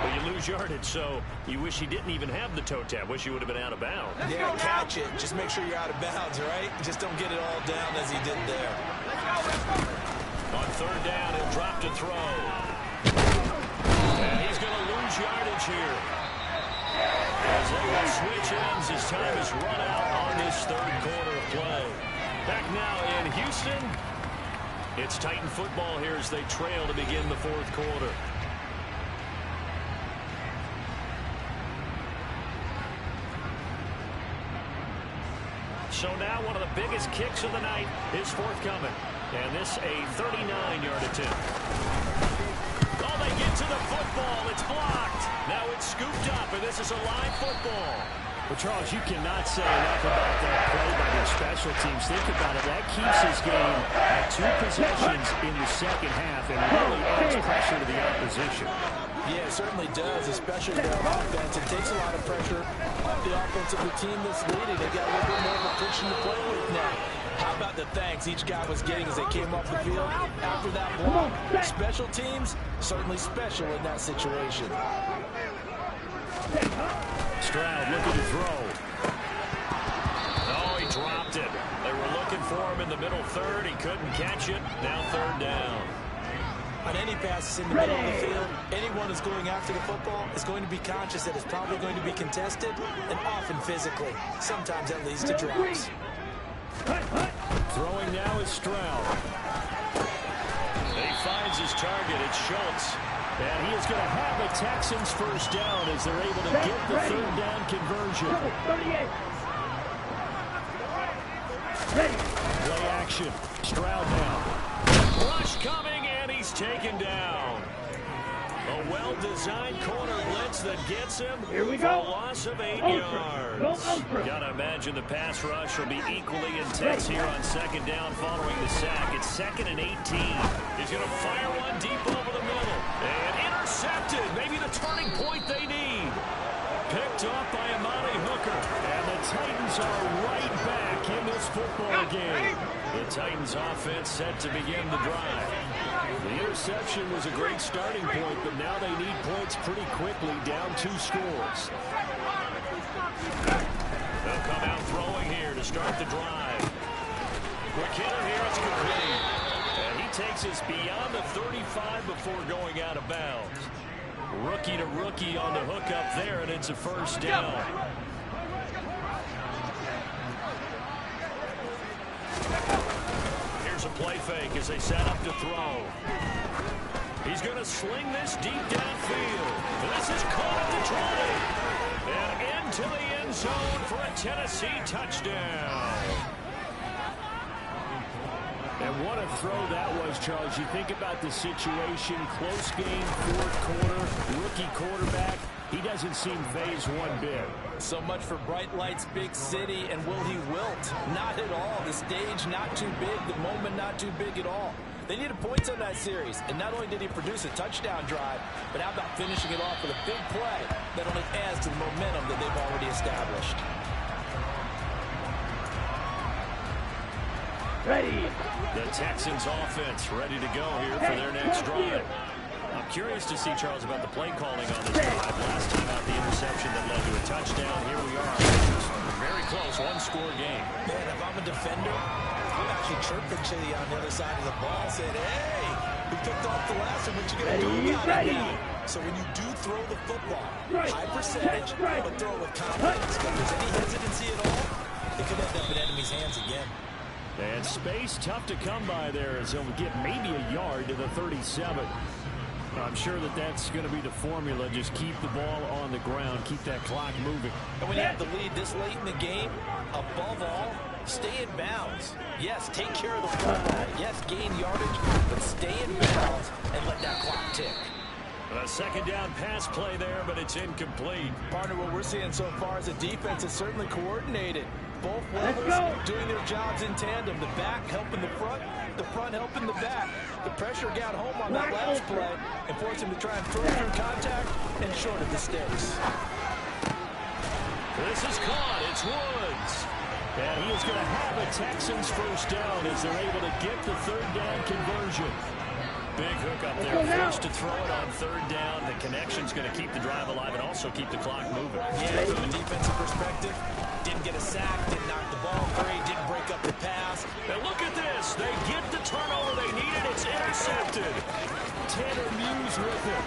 But you lose yardage, so you wish he didn't even have the toe tap. Wish he would have been out of bounds. Yeah, catch it. Just make sure you're out of bounds, right? Just don't get it all down as he did there. On third down, he'll drop to throw. And he's going to lose yardage here. As they will switch ends as time is run out on this third quarter of play. Back now in Houston, it's Titan football here as they trail to begin the fourth quarter. So now one of the biggest kicks of the night is forthcoming. And this a 39-yard attempt. Oh, they get to the football. It's blocked. Now it's scooped up, and this is a live football. Well, Charles, you cannot say enough about that play by their special teams. Think about it. That keeps this game at 2 possessions in the second half and really adds pressure to the opposition. Yeah, it certainly does, especially their offense. It takes a lot of pressure off the offense of the team that's leading. They got a little bit more of a cushion to play with now. How about the thanks each guy was getting as they came off the field after that block? Special teams, certainly special in that situation. Stroud looking to throw. Oh, he dropped it. They were looking for him in the middle third. He couldn't catch it. Now third down. On any passes in the middle of the field, anyone who's going after the football is going to be conscious that it's probably going to be contested and often physically. Sometimes that leads to drops. Throwing now is Stroud. He finds his target. It's Schultz. And he is going to have a Texans first down as they're able to get the third down conversion. 38. Ready. Play action. Stroud now. Rush coming, and he's taken down. A well-designed corner blitz that gets him Here we for go. a loss of 8 Ultra. yards. Go ultra. Gotta imagine the pass rush will be equally intense here on second down following the sack. It's 2nd and 18. He's gonna fire one deep over the middle. And intercepted. Maybe the turning point they need. Picked off by Amani Hooker. And the Titans are right back in this football game. The Titans offense set to begin the drive. The interception was a great starting point, but now they need points pretty quickly, down 2 scores. They'll come out throwing here to start the drive. Quick hitter here, it's complete. And he takes us beyond the 35 before going out of bounds. Rookie to rookie on the hook up there, and it's a first down. Here's a play fake as they set up to throw. He's going to sling this deep downfield. This is caught at the 20. And into the end zone for a Tennessee touchdown. And what a throw that was, Charles. You think about the situation, close game, fourth quarter, rookie quarterback. He doesn't seem phased one bit. So much for bright lights, big city, and will he wilt? Not at all. The stage not too big, the moment not too big at all. They needed points on that series, and not only did he produce a touchdown drive, but how about finishing it off with a big play that only adds to the momentum that they've already established. Ready. The Texans offense ready to go here for their next drive. I'm curious to see, Charles, about the play calling on this drive. Last time out, the interception that led to a touchdown. Here we are. Very close, one-score game. Man, if I'm a defender, I'm actually chirping to you on the other side of the ball, saying, hey, we picked off the last one. What you going to do about it now? So when you do throw the football, high percentage, but throw it with confidence. If there's any hesitancy at all, it could end up in enemy's hands again. And space tough to come by there as he'll get maybe a yard to the 37. I'm sure that that's going to be the formula. Just keep the ball on the ground. Keep that clock moving. And when you have the lead this late in the game, above all, stay in bounds. Yes, take care of the football. Yes, gain yardage, but stay in bounds and let that clock tick. A second down pass play there, but it's incomplete. Partner, what we're seeing so far is a defense is certainly coordinated. Both levels doing their jobs in tandem. The back helping the front helping the back. The pressure got home on that last play and forced him to try and throw through contact and shorted the sticks. This is caught. It's Woods. And he is going to have a Texans first down as they're able to get the third down conversion. Big hook up there, forced to throw it on third down. The connection's going to keep the drive alive and also keep the clock moving. Yeah, from a defensive perspective, didn't get a sack, didn't knock the ball free, didn't break up the pass. And look at this. They get the turnover they needed. It's intercepted. Tanner Muse with it.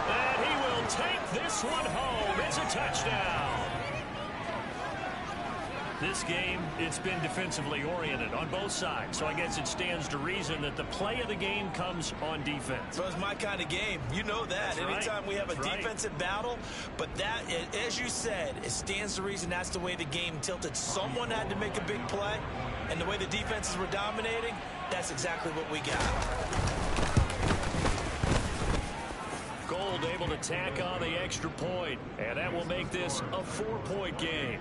And he will take this one home. It's a touchdown. This game, it's been defensively oriented on both sides. So I guess it stands to reason that the play of the game comes on defense. So it's my kind of game. You know that. That's Anytime right. we have a That's right. defensive battle. But that, as you said, it stands to reason that's the way the game tilted. Someone had to make a big play. And the way the defenses were dominating, that's exactly what we got. Gold able to tack on the extra point. And that will make this a 4-point game.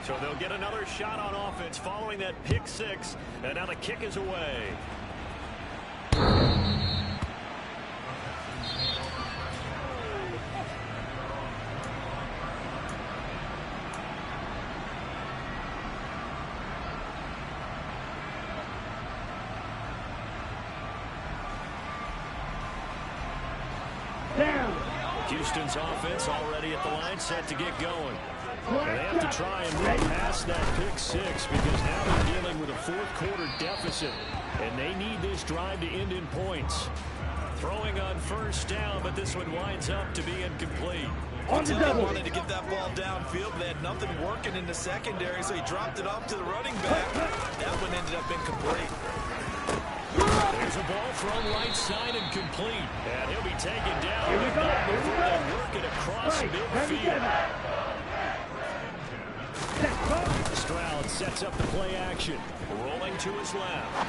So they'll get another shot on offense following that pick six. And now the kick is away. Down. Houston's offense already at the line, set to get going. And they have to try and move past that pick six because now they're dealing with a fourth-quarter deficit, and they need this drive to end in points. Throwing on first down, but this one winds up to be incomplete. On the He double. wanted to get that ball downfield, but they had nothing working in the secondary, so he dropped it off to the running back. That one ended up incomplete. There's a ball thrown right side and complete. And he'll be taken down. Here we go. Here we Before go. they work it across Right, midfield. 37. Stroud sets up the play action. Rolling to his left.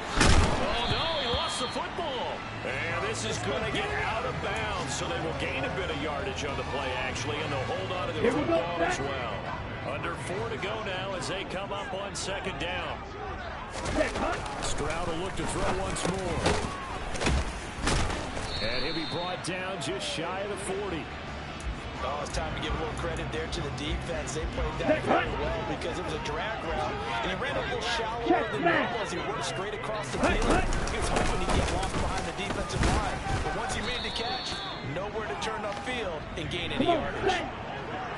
Oh, no, he lost the football. And this is going to get out of bounds, so they will gain a bit of yardage on the play, actually, and they'll hold on to the Here we go. football as well. Under 4 to go now as they come up on second down. Stroud will look to throw once more. And he'll be brought down just shy of the 40. Oh, it's time to give a little credit there to the defense. They played that very well because it was a drag route, and he ran a little shallower than normal as he worked straight across the field. He was hoping he'd get lost behind the defensive line. But once he made the catch, nowhere to turn upfield and gain any yardage.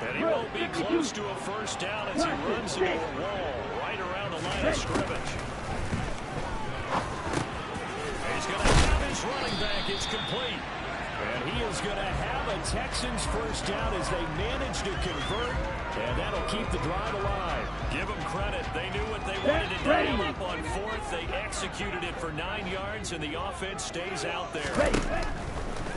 And he won't be close to a first down as he runs into a wall right around the line of scrimmage. He's going to have his running back. It's complete. And he is going to have a Texans first down as they manage to convert. And that'll keep the drive alive. Give them credit. They knew what they wanted to dial up on fourth. They executed it for 9 yards, and the offense stays out there.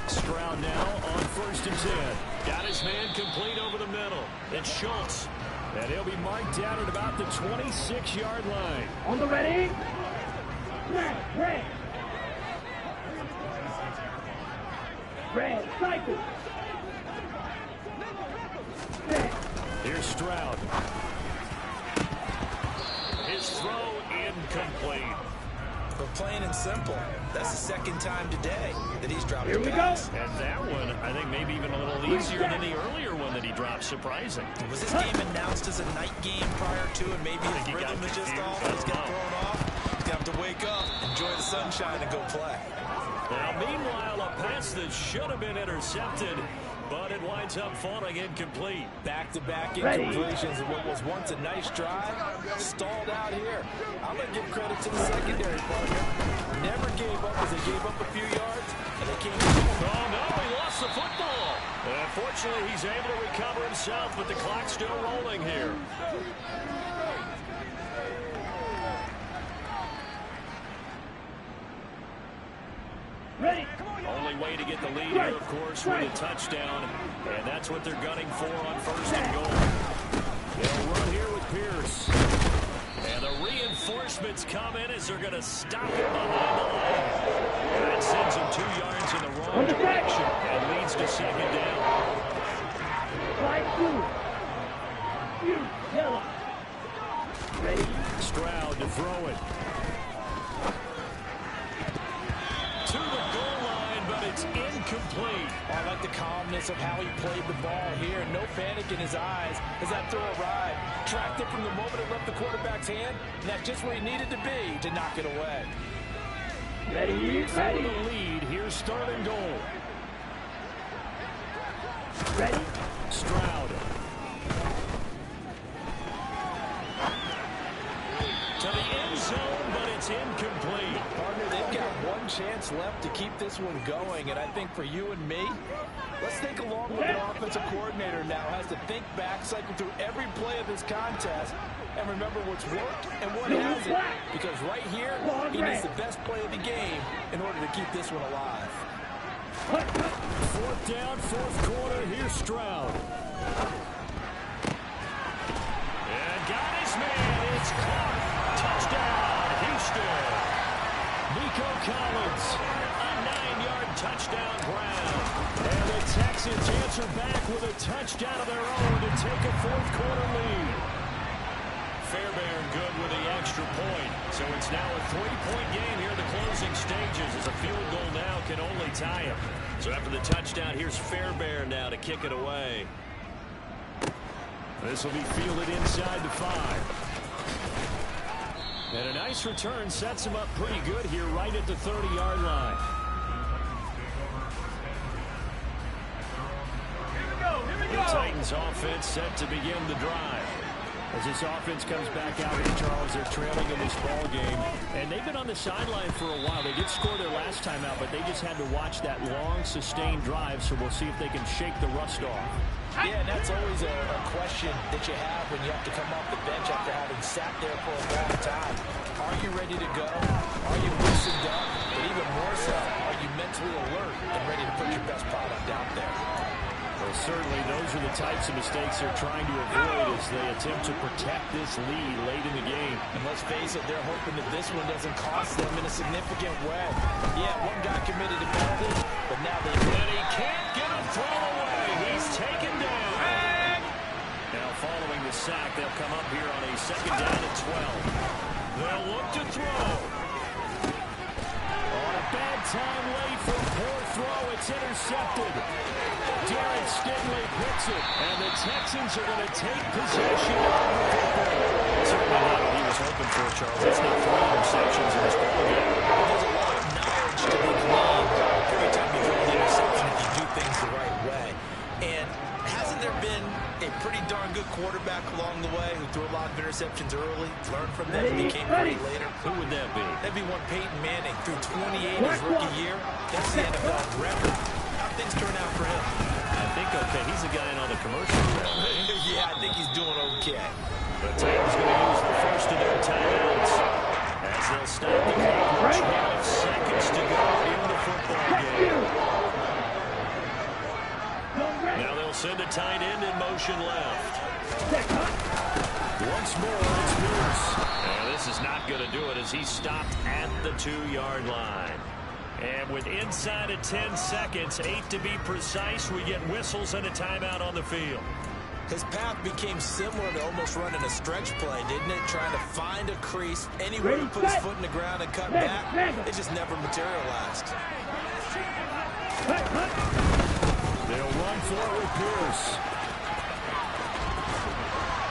Stroud now on 1st and 10. Got his man complete over the middle. It's Schultz. And he'll be marked down at about the 26-yard line. On the ready. Red. Red. Cycle. Here's Stroud. His throw incomplete. But plain and simple, that's the second time today that he's dropped Here a we pass. And that one, I think maybe even a little easier than the earlier one that he dropped. Surprising. Was this game announced as a night game prior to, and maybe his he rhythm got is just confused. off? He's got thrown off. He's going to have to wake up, enjoy the sunshine, and go play. Now, meanwhile, a pass that should have been intercepted, but it winds up falling incomplete. Back-to-back incompletions of what was once a nice drive, stalled out here. I'm going to give credit to the secondary partner. Never gave up as they gave up a few yards, and they came back. Oh, no, he lost the football. Fortunately, he's able to recover himself, but the clock's still rolling here. Ready. Only way to get the lead here, of course, with a touchdown, and that's what they're gunning for on 1st and goal. They'll run here with Pierce. And the reinforcements come in as they're going to stop him behind the line. And that sends him 2 yards in the wrong direction and leads to second down. Slide through. Yellow. Ready. Stroud to throw it. To the goal line, but it's incomplete. I like the calmness of how he played the ball here. No panic in his eyes as that throw arrived. Tracked it from the moment it left the quarterback's hand, and that's just where he needed to be to knock it away. Ready. For the lead, here's 3rd and goal. Ready. Stroud. To the end zone, but it's incomplete. Partner, they've got one one chance left to keep this one going, and I think for you and me, let's think along with the offensive coordinator now. Has to think back, cycle through every play of this contest, and remember what's worked and what hasn't. Because right here, he needs the best play of the game in order to keep this one alive. Fourth down, fourth quarter. Here's Stroud. And got his man. It's caught. Touchdown, Houston. Nico Collins, a 9-yard touchdown grab. And the Texans answer back with a touchdown of their own to take a fourth quarter lead. Fairbairn good with the extra point. So it's now a 3-point game here in the closing stages as a field goal now can only tie him. So after the touchdown, here's Fairbairn now to kick it away. This will be fielded inside the 5. And a nice return sets him up pretty good here right at the 30-yard line. The Titans offense set to begin the drive. As this offense comes back out here, Charles, they're trailing in this ball game. And they've been on the sideline for a while. They did score their last time out, but they just had to watch that long, sustained drive. So we'll see if they can shake the rust off. Yeah, and that's always a question that you have when you have to come off the bench after having sat there for a long time. Are you ready to go? Are you loosened up? But even more so, are you mentally alert and ready to put your best product out there? Well, certainly those are the types of mistakes they're trying to avoid as they attempt to protect this lead late in the game. And let's face it, they're hoping that this one doesn't cost them in a significant way. Yeah, one guy committed a penalty, but now they... And he can't get a throw away. He's taken down. Now following the sack, they'll come up here on a second down at 12. They'll look to throw. On a bad time late for a poor throw. It's intercepted. Derek Stingley picks it. And the Texans are going to take possession of the football. Certainly not what he was hoping for, Charles. It's not 3 interceptions in this ball game. There's a lot of knowledge to be gleaned every time you throw an interception if you do things the right way. And hasn't there been a pretty darn good quarterback along the way who threw a lot of interceptions early, learned from them, and became great later? Who would that be? That'd be one Peyton Manning. Threw 28 his rookie year. That's the NFL record. How'd things turn out for him? I think okay. He's the guy in all the commercials now, right? Yeah, I think he's doing okay. The Titans going to use the first of their timeouts as they'll stop the clock with 12 seconds to go in the football game. Now they'll send a tight end in motion left. Once more, it's Nerz. This is not going to do it as he stopped at the 2-yard line. And with inside of 10 seconds, 8 to be precise, we get whistles and a timeout on the field. His path became similar to almost running a stretch play, didn't it? Trying to find a crease, anywhere to put his foot in the ground and cut back. It just never materialized. They'll run for it with Pierce.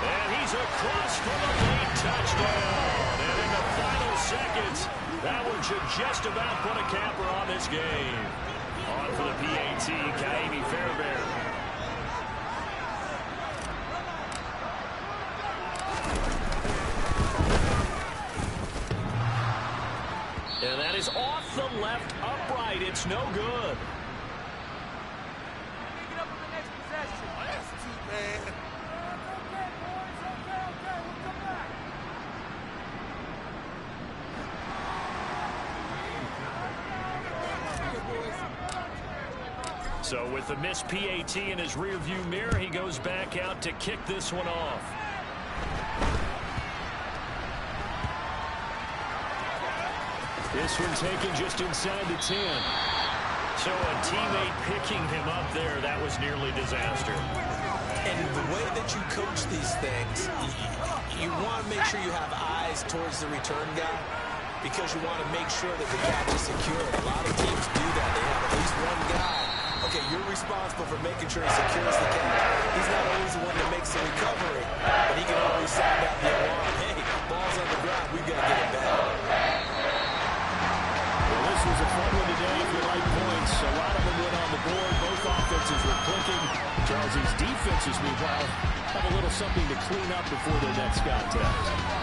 And he's across for the late touchdown. And in the final seconds, that one should just about put a capper on this game. On for the PAT, Kaimi Fairbairn. And that is off the left upright. It's no good. Pick it up on the next possession. That's too bad. Okay, boys. Okay. We'll come back. So with the missed PAT in his rearview mirror, he goes back out to kick this one off. This one taken just inside the 10. So a teammate picking him up there, that was nearly disaster. And the way that you coach these things, you want to make sure you have eyes towards the return guy because you want to make sure that the catch is secure. A lot of teams do that. They have at least one guy. Okay, you're responsible for making sure he secures the catch. He's not always the one that makes the recovery, but he can always sound out the alarm. Hey, ball's on the ground. We've got to get it back. This was a fun one today if you like points. A lot of them went on the board. Both offenses were clicking. Charles, these defenses, meanwhile, have a little something to clean up before their next contact.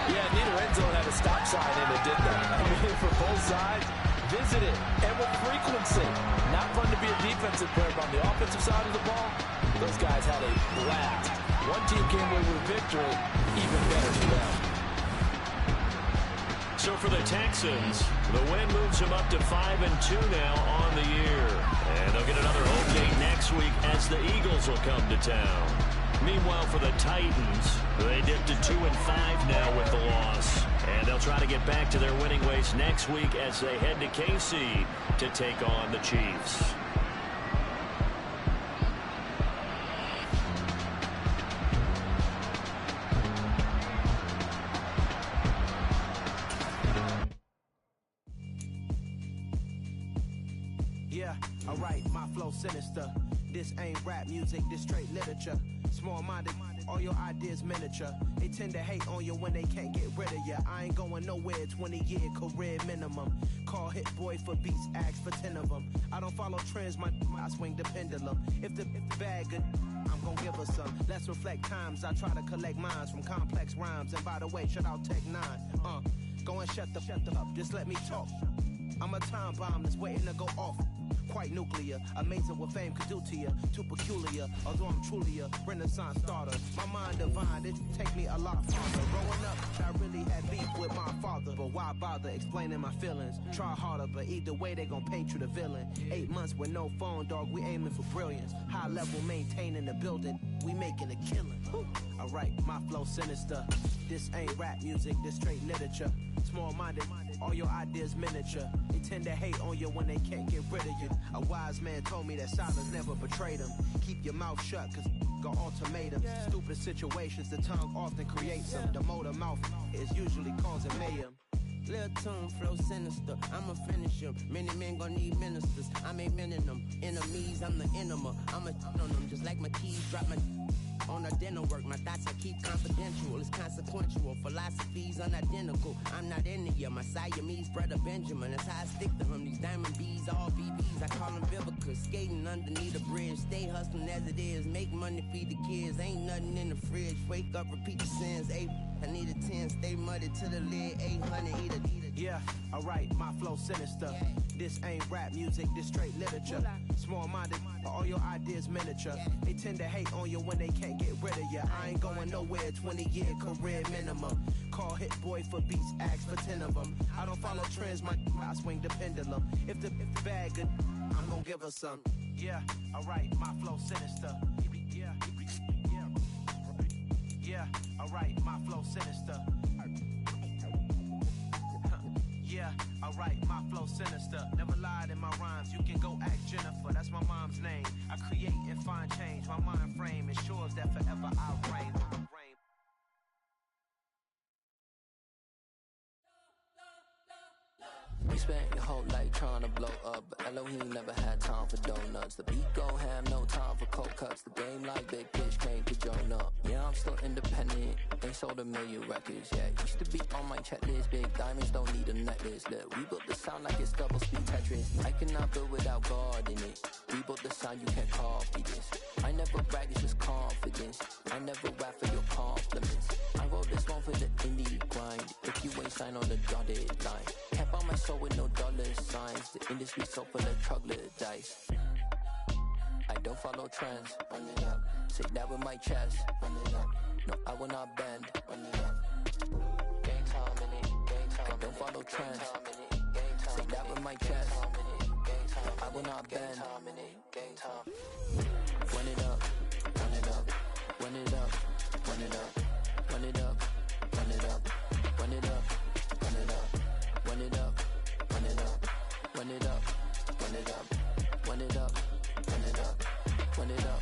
Yeah, neither end zone had a stop sign in it, did they? I mean, for both sides, visit it, and with frequency. Not fun to be a defensive player, but on the offensive side of the ball, those guys had a blast. One team came away with a victory, even better for them. So for the Texans, the win moves them up to 5-2 now on the year. And they'll get another home game next week as the Eagles will come to town. Meanwhile, for the Titans, they dipped to 2-5 now with the loss. And they'll try to get back to their winning ways next week as they head to KC to take on the Chiefs. Yeah, alright, my flow sinister. This ain't rap music, this straight literature. Small-minded, all your ideas miniature. They tend to hate on you when they can't get rid of you. I ain't going nowhere, 20-year career minimum. Call Hit Boy for beats, ask for 10 of them. I don't follow trends, I swing the pendulum. If the bag good, I'm gonna give her some. Let's reflect times, I try to collect minds from complex rhymes. And by the way, shout out Tech 9. Go and shut the up, just let me talk. I'm a time bomb that's waiting to go off. Quite nuclear, amazing what fame could do to you. Too peculiar, although I'm truly a renaissance starter. My mind divine, it take me a lot farther. Growing up, I really had beef with my father. But why bother explaining my feelings? Try harder, but either way they gon' paint you the villain. 8 months with no phone, dog, we aiming for brilliance. High level maintaining the building, we making a killing. Alright, my flow sinister. This ain't rap music, this straight literature. Small-minded, all your ideas miniature. They tend to hate on you when they can't get rid of you. A wise man told me that silence never betrayed him. Keep your mouth shut, cause got ultimatums. Stupid situations, the tongue often creates them. The motor mouth is usually causing mayhem. Lil' tune, flow sinister, I'ma finish him. Many men gon' need ministers, I'm a men in them. Enemies, I'm the enema, I'ma on them. Just like my keys, drop my on the dinner work. My thoughts I keep confidential, it's consequential. Philosophies unidentical, I'm not in it yet. My Siamese brother Benjamin, that's how I stick to him. These diamond bees, all BBs, I call them Vivica. Skating underneath the bridge, stay hustling as it is. Make money, feed the kids, ain't nothing in the fridge. Wake up, repeat the sins, I need a 10, stay muddy to the lid, 800, eat it. Yeah, alright, my flow sinister. This ain't rap music, this straight literature. Small-minded, all your ideas miniature. They tend to hate on you when they can't get rid of you. I ain't going nowhere, 20-year career minimum. Call Hit Boy for beats, ask for 10 of them. I don't follow trends, I swing the pendulum. If the bag good, I'm gonna give her some. Yeah, alright, my flow sinister. Yeah, alright, my flow sinister. Yeah, alright, my flow sinister. Never lied in my rhymes, you can go ask Jennifer, that's my mom's name. I create and find change, my mind frame ensures that forever I'll reign. We spent your whole life trying to blow up, but Elohim never had time for donuts. The beat gon' have no time for cold cuts. The game like Big Fish came to join up. Yeah, I'm still independent, ain't sold a million records yet. Used to be on my checklist, big diamonds don't need a necklace. Look, we built the sound like it's double speed Tetris. I cannot build without God in it. We built the sound, you can't copy this. I never brag, it's just confidence. I never rap for your compliments. I wrote this one for the indie grind. If you ain't signed on the dotted line, can't buy my soul with no dollar signs. The industry so full of troglodytes. I don't follow trends. Run it up. Say that with my chest. Run it up. No, I will not bend. Run it up. Gang time in it. Gang time. I don't follow trends. Say that with my chest. No, I will not bend. Gang time. Run it up. Run it up. Run it up. Run it up. Run it up. Run it up. Run it up. Run it up. Run it up. Run it up. Run it up. Run it up. Run it up. Run it up. Run it up.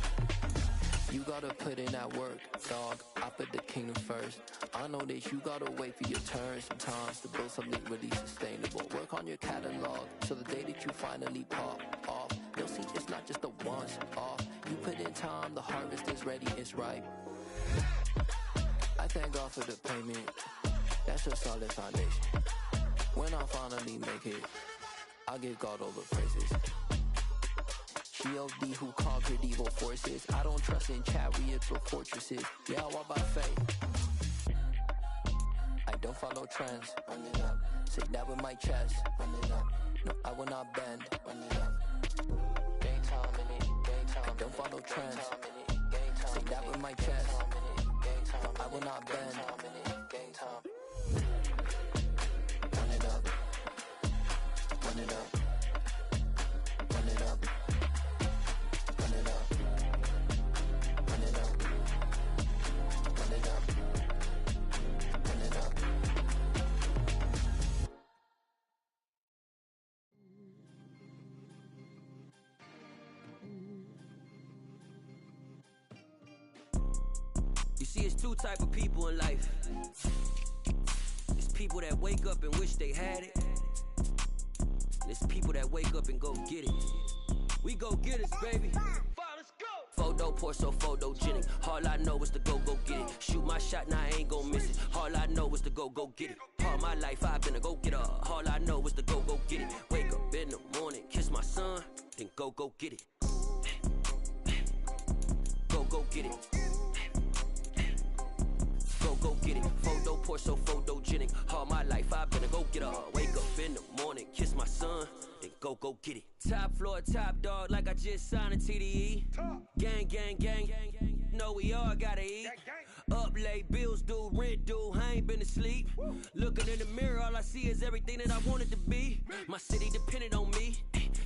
You gotta put in that work, dog. I put the kingdom first. I know that you gotta wait for your turn sometimes to build something really sustainable. Work on your catalog, so the day that you finally pop off, you'll see it's not just a once off. You put in time, the harvest is ready, it's ripe. I thank God for the payment. That's a solid foundation. When I finally make it, I'll give God all the praises. G.O.D. who conquered evil forces. I don't trust in chariots or fortresses. Yeah, I walk by faith. I don't follow trends. Run it up. Say that with my chest. Run it up. No, I will not bend. Run it up. Game time in it. Game time. I don't follow trends. Say that with my chest. No, I will not bend. Game time. Run it up. Run it up. Run it up. Run it up. Run it up. Run it up. Run it up. You see, it's two type of people in life. It's people that wake up and wish they had it. And it's people that wake up and go get it. We go get it, baby. Photo pour so photogenic. All I know is to go get it. Shoot my shot, now I ain't gon' miss it. All I know is to go get it. All my life I've been a go-getter. All I know is to go get it. Wake up in the morning, kiss my son, then go get it. Go get it. Go get it. Photo pour so photogenic. All my life I've been a go-getter. Wake up in the morning, kiss my son, then go get it. Top floor, top dog, like I just signed a TDE. Gang, gang, gang. No, we all gotta eat. Up late, bills due, rent due, I ain't been asleep. Looking in the mirror, all I see is everything that I wanted to be. My city depended on me,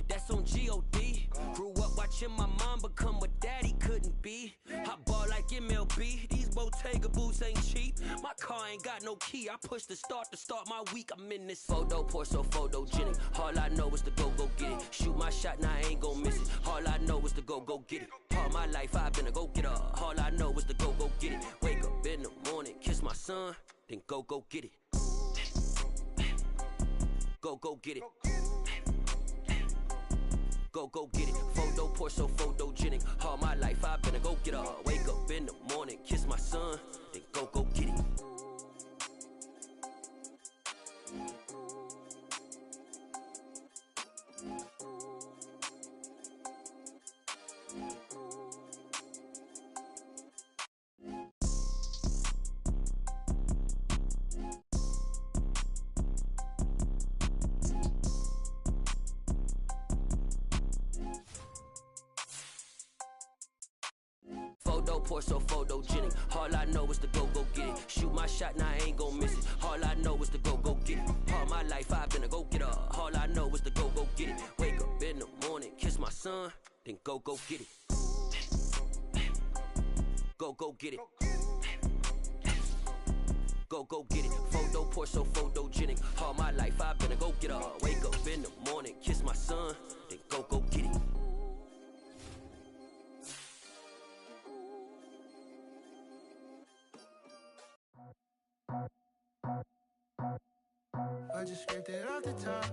that's on G.O.D. Grew up watching my mom become what daddy couldn't be. I ball like MLB, these Bottega boots ain't cheap. My car ain't got no key, I push the start to start my week. I'm in this photo pour so photogenic. All I know is to go get it. Shoot my shot, now I ain't gon' miss it. All I know is to go get it. All my life I've been a go-getter. All I know is to go get it. Wake up in the morning, kiss my son, then go get it. Go get it. Go get it. Photo pour so photogenic. All my life I've been a go-getter. Wake up in the morning, kiss my son, then go get it. Photo pour so photogenic. All I know is to go get it. Shoot my shot, now I ain't gon' miss it. All I know is to go get it. All my life I've been a go-getter. All I know is to go get it. Wake up in the morning, kiss my son, then go get it. Go get it. Go get it. Photo pour so photogenic. All my life I've been a go-getter. Wake up in the morning, kiss my son, then go get it. I just scraped it off the top,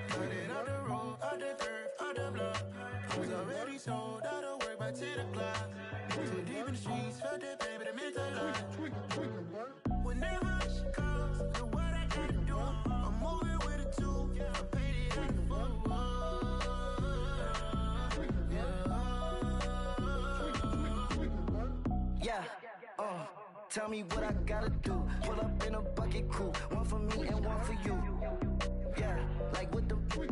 cut it off the road, off the curve, off the block. I was already sold out of work by 10 o'clock. Too deep in the streets, felt that pain, but it meant a lot. Whenever she calls, know what I gotta do. I'm moving with a two, I paid it out the full. Yeah, tell me what I gotta do. Pull up in a bucket crew, one for me and one for you. Yeah, like with the roof.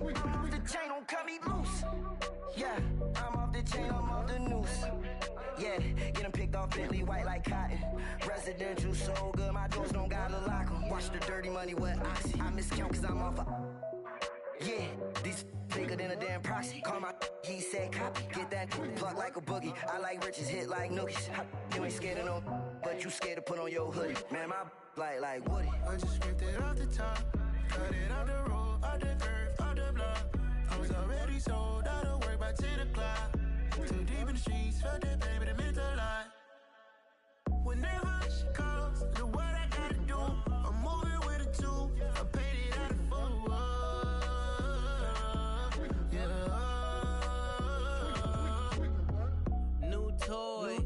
I'm off the chain, don't cut me loose. Yeah, I'm off the chain, I'm off the noose. Yeah, getting picked off Bentley, white like cotton. Residential so good, my doors don't gotta lock 'em. Watch the dirty money with Oxy. I miscount cause I'm off a... Yeah, these bigger than a damn proxy. Call my he said copy. Get that plug like a boogie. I like riches, hit like nookies. You ain't scared of no, but you scared to put on your hoodie. Man, my like Woody. I just scraped it off the top, cut it off the road, off the curve, off the block. I was already sold out of work by 10 o'clock. Too deep in the streets, felt that pain, but it meant a lot. Whenever she calls, know what I gotta do. I'm moving with a two, I paid it out of full. New toy,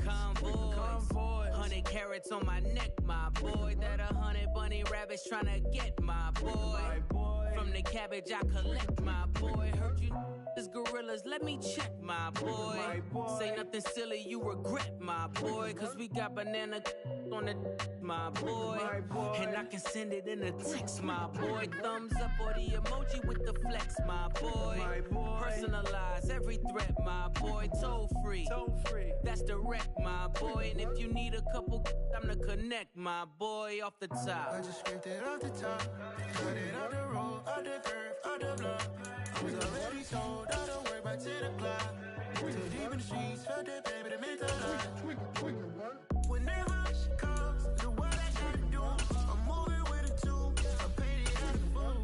convoy, 100 carats on my neck, my boy. That 100 bunny rabbits tryna get my boy. From the cabbage I collect, my boy. Heard you is gorillas, let me check, my boy. Say nothing silly, you regret, my boy. Cause we got banana on the respect, my boy. And I can send it in a text, my boy. Thumbs up or the emoji with the flex, my boy. Personalize every threat, my boy. Toll free. That's direct, my boy. And if you need a couple, I'm the connect, my boy. Off the top. I just scraped it off the top. Cut it out the road, out the curve, out the block. I was already told, I don't worry about 10 o'clock. Too deep in the streets, felt that baby, the mental lie. Whenever she calls, the what I gotta do, I'm moving with a two. I paid it out the full.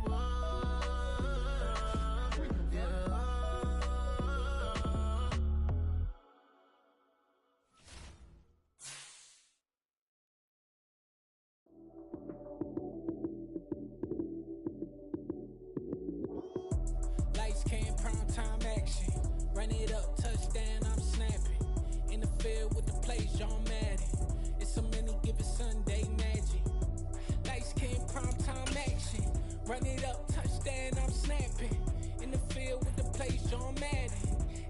Lights came, prime time action. Run it up, touchdown, I'm snapping. In the field with the plays, John Madden. It's so many given Sunday magic. Lights came, prime time action. Run it up, touchdown, I'm snapping. In the field with the plays, John Madden.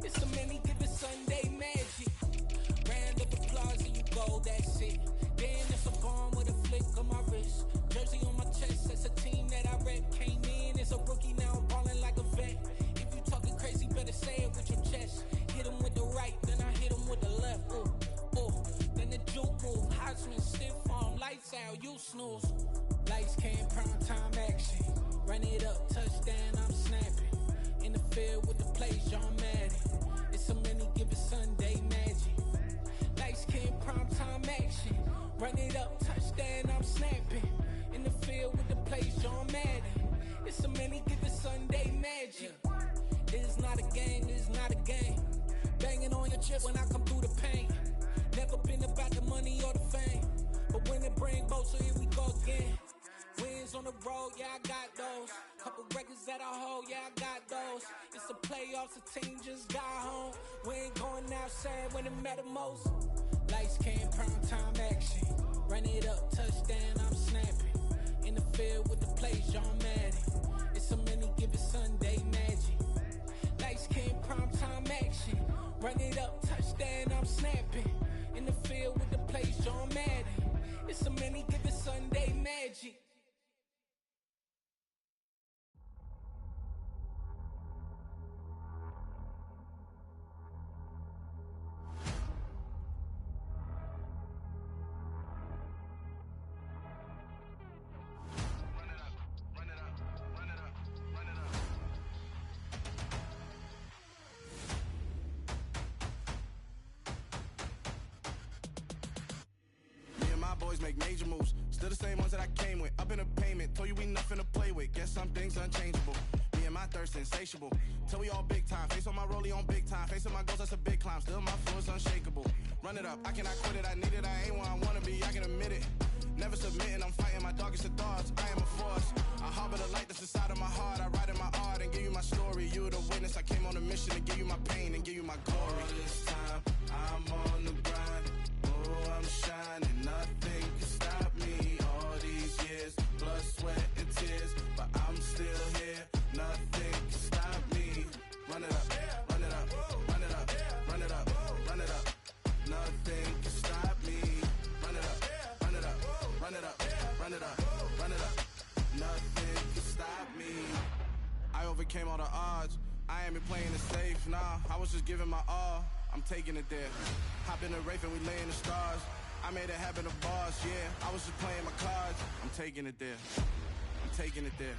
It's so many given Sunday magic. Round of applause and you go, that's it. Then it's a bomb with a flick on my wrist. Jersey on my chest, that's a team that I rep. Came in as a rookie, now I'm ballin' like a vet. If you talking crazy, better say it with your chest. Hit him with the right, then I hit him with the left. Ooh, ooh, then the juke move. Heisman stiff arm, lights out, you snooze. Lights came, prime time action. Run it up, touchdown, I'm snapping. In the field with the plays, John Madden. It's so many given Sunday magic. Lights came, prime time action. Run it up, touchdown, I'm snapping. In the field with the plays, John Madden. It's so many given Sunday magic. This is not a game, this is not a game. Banging on your chest when I come through the pain. Never been about the money or the fame. But when it bring both, so here we go again. Wins on the road, yeah, I got those. Couple records that I hold, yeah, I got those. It's the playoffs, the team just got home. We ain't going outside when it matter most. Lights came, prime time action. Run it up, touchdown, I'm snapping. In the field with the plays, John Madden. It's so many given Sunday magic. Lights came, prime time action. Run it up, touchdown, I'm snapping. In the field with the plays, John Madden. It's so many given Sunday magic. Boys make major moves, still the same ones that I came with. Up in a payment, told you we nothing to play with. Guess some things unchangeable. Me and my thirst insatiable. Till we all big time. Face on my rollie on big time. Facing my goals, that's a big climb. Still my flow is unshakable. Run it up, I cannot quit it. I need it, I ain't where I wanna be. I can admit it. Never submitting, I'm fighting my darkest of thoughts. I am a force. I harbor the light that's inside of my heart. I write in my art and give you my story. You the witness. I came on a mission to give you my pain and give you my glory. All this time, I'm on the grind. Oh, I'm shining. Nothing can stop me. All these years, blood, sweat, and tears. But I'm still here. Nothing can stop me. Run it up, run it up, run it up, run it up, run it up. Nothing can stop me. Run it up, run it up, run it up, run it up, run it up. Nothing can stop me. I overcame all the odds. I ain't been playing it safe, nah. I was just giving my all. I'm taking it there. Hop in the Wraith and we lay in the stars. I made it happen, the boss, yeah. I was just playing my cards. I'm taking it there. I'm taking it there.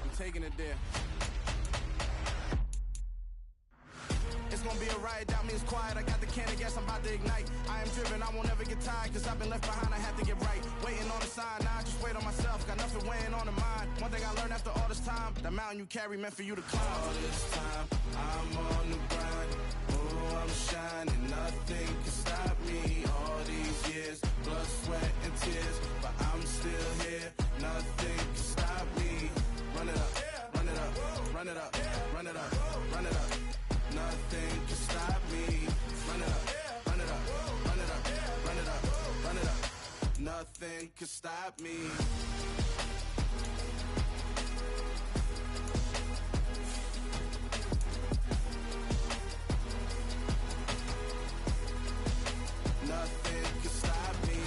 I'm taking it there. It's gonna be a riot, doubt me it's quiet. I got the can of gas, I'm about to ignite. I am driven, I won't ever get tired. Cause I've been left behind, I have to get right. Waiting on the sign, now I just wait on myself. Got nothing weighing on the mind. One thing I learned after all this time, the mountain you carry meant for you to climb. All this time, I'm on the grind. Oh, I'm shining, nothing can stop me. All these years, blood, sweat, and tears. But I'm still here, nothing can stop me. Run it up, run it up, run it up, run it up, run it up. Nothing can stop me. Run it up, run it up, run it up, run it up, run it up. Nothing can stop me. Nothing can stop me.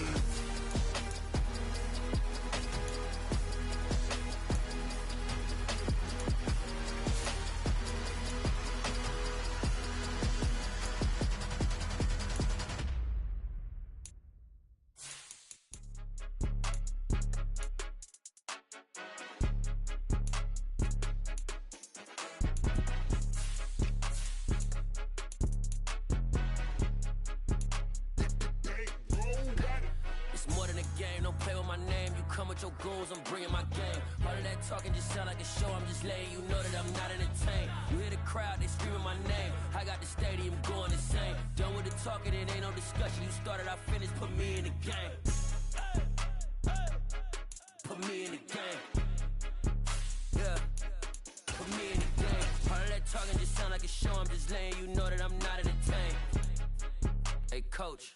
game, don't play with my name. You come with your goons, I'm bringing my game. All of that talking just sound like a show, I'm just letting you know that I'm not entertained. You hear the crowd, they screaming my name. I got the stadium going insane. Done with the talking, it ain't no discussion. You started, I finished, put me in the game. Put me in the game. Yeah, put me in the game. All of that talking just sound like a show, I'm just letting you know that I'm not entertained. Hey coach,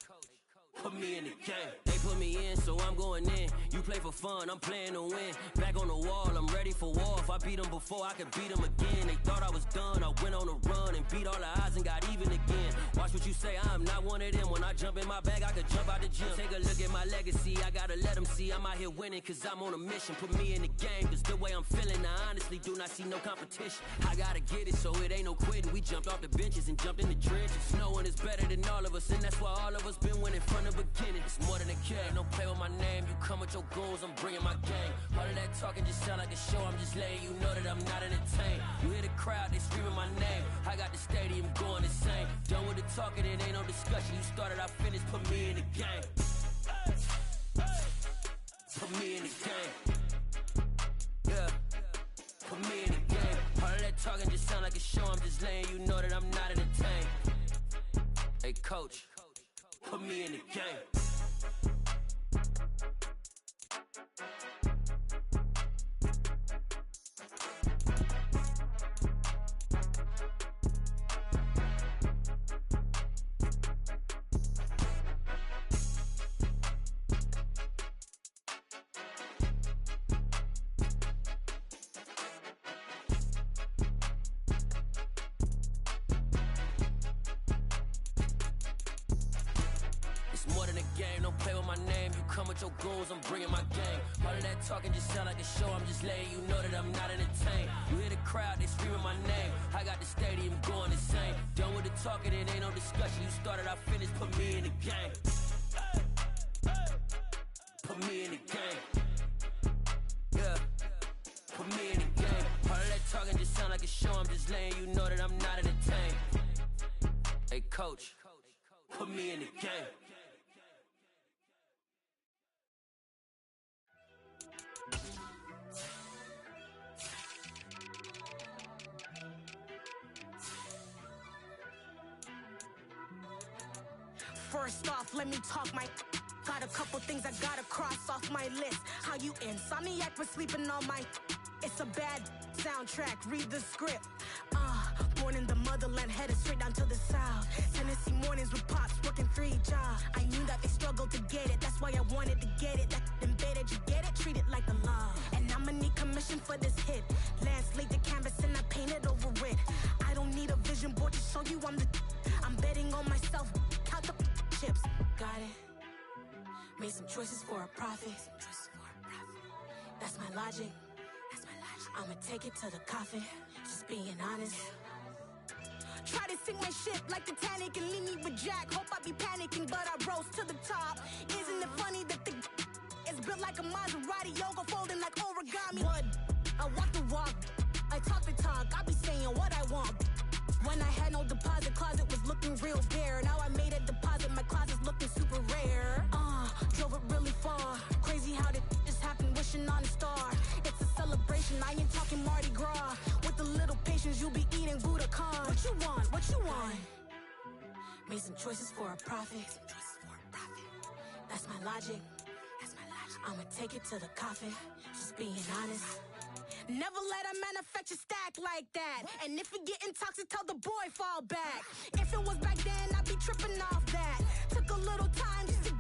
put me in the game. They put me in, so I'm going in. You play for fun, I'm playing to win. Back on the wall, I'm ready for war. If I beat them before, I could beat them again. They thought I was done, I went on a run and beat all the odds and got even again. Watch what you say, I'm not one of them. When I jump in my bag, I could jump out the gym. Take a look at my legacy, I gotta let them see I'm out here winning, cause I'm on a mission. Put me in the game, cause the way I'm feeling, I honestly do not see no competition. I gotta get it, so it ain't no quitting. We jumped off the benches and jumped in the trenches. No one is better than all of us, and that's why all of us been winning from the beginning. It's more than a game, don't play with my name. You come with your goons, I'm bringing my game. All of that talking just sound like a show, I'm just letting you know that I'm not entertained. You hear the crowd, they screaming my name. I got the stadium going insane. Done with the talking, it ain't no discussion. You started, I finished, put me in the game. Put me in the game. Yeah, put me in the game. All of that talking just sound like a show, I'm just letting you know that I'm not entertained. Hey coach, put me in the game. More than a game, don't play with my name. You come with your goons, I'm bringing my game. All of that talking just sound like a show, I'm just letting you know that I'm not entertained. You hear the crowd, they screaming my name. I got the stadium going insane. Done with the talking, it ain't no discussion. You started, I finished, put me in the game. Put me in the game. Yeah, put me in the game. All of that talking just sound like a show, I'm just letting you know that I'm not entertained. Hey coach, put me in the game. First off, let me talk my. Got a couple things I gotta cross off my list. How you insomniac for sleeping on my. It's a bad soundtrack, read the script. Born in the motherland, headed straight down to the south. Tennessee mornings with pops, working 3 jobs. I knew that they struggled to get it, that's why I wanted to get it. That embedded, you get it, treat it like the law. And I'ma need commission for this hit. Lance laid the canvas and I painted over it. I don't need a vision board to show you I'm the. I'm betting on myself, count the chips. Got it. Made some choices for a profit. That's my logic. I'ma take it to the coffin. Just being honest. Try to sink my ship like Titanic and leave me with Jack. Hope I be panicking, but I rose to the top. Isn't it funny that the is built like a Maserati, yoga folding like origami? What? I walk the walk, I talk the talk. I be saying what I want. When I had no deposit, closet was looking real bare. Now I made a deposit, my closet's looking super rare. Drove it really far. Crazy how did just happen, wishing on a star. It's a celebration, I ain't talking Mardi Gras. With a little patience, you'll be eating Budokan. What you want? What you want? Made some choices for a profit. That's my logic. I'ma take it to the coffin. Just being honest. Never let a manufacture stack like that. And if it getting toxic, tell the boy fall back. If it was back then, I'd be tripping off that. Took a little time just to